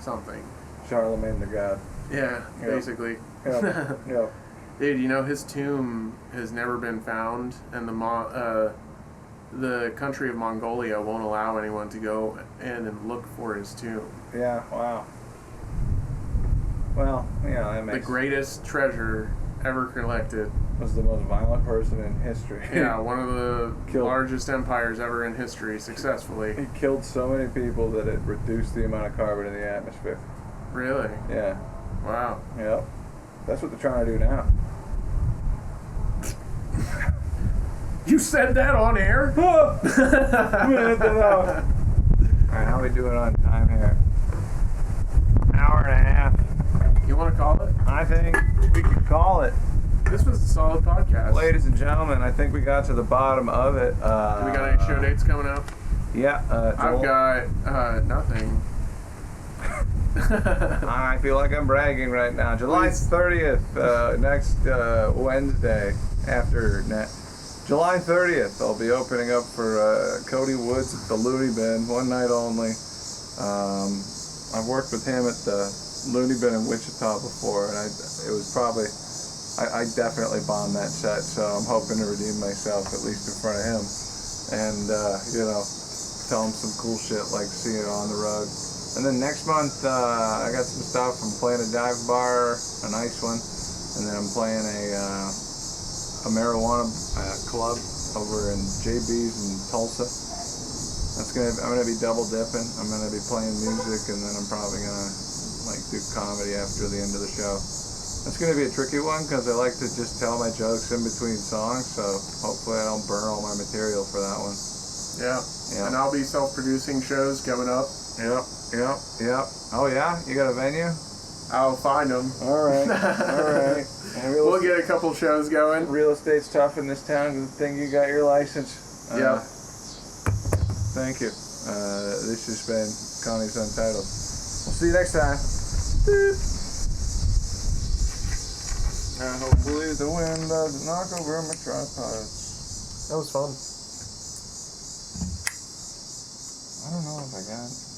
something. Charlemagne the God. Yeah, Yep. basically. Yep. Yep. Dude, you know, his tomb has never been found, and the country of Mongolia won't allow anyone to go in and look for his tomb. Yeah, wow. Well, yeah, that makes... The greatest treasure ever collected. Was the most violent person in history. Yeah, one of the largest empires ever in history, successfully. He killed so many people that it reduced the amount of carbon in the atmosphere. Really? Yeah. Wow. Yep. That's what they're trying to do now. You said that on air? I'm gonna hit that out. Alright, how are we doing on time here? Hour and a half. You want to call it? I think we could call it. This was a solid podcast. Ladies and gentlemen, I think we got to the bottom of it. Do we got any show dates coming up? Yeah. I've got nothing. I feel like I'm bragging right now. July 30th, next Wednesday after July 30th, I'll be opening up for Cody Woods at the Looney Bin, one night only. I've worked with him at the Looney Bin in Wichita before, and it was probably, I definitely bombed that set, so I'm hoping to redeem myself at least in front of him, and you know, tell him some cool shit like seeing it on the road. And then next month, I got some stuff. I'm playing a dive bar, a nice one, and then I'm playing a marijuana club over in JB's in Tulsa. I'm gonna be double dipping. I'm gonna be playing music, and then I'm probably gonna like do comedy after the end of the show. It's gonna be a tricky one because I like to just tell my jokes in between songs, so hopefully I don't burn all my material for that one. Yeah. And I'll be self-producing shows coming up. Yep. Oh yeah? You got a venue? I'll find them. Alright. Alright. We'll get a couple shows going. Real estate's tough in this town. Good thing you got your license. Yeah. Thank you. This has been Connie's Untitled. We'll see you next time. Beep. Hopefully the wind doesn't knock over my tripod. That was fun. I don't know if I got it.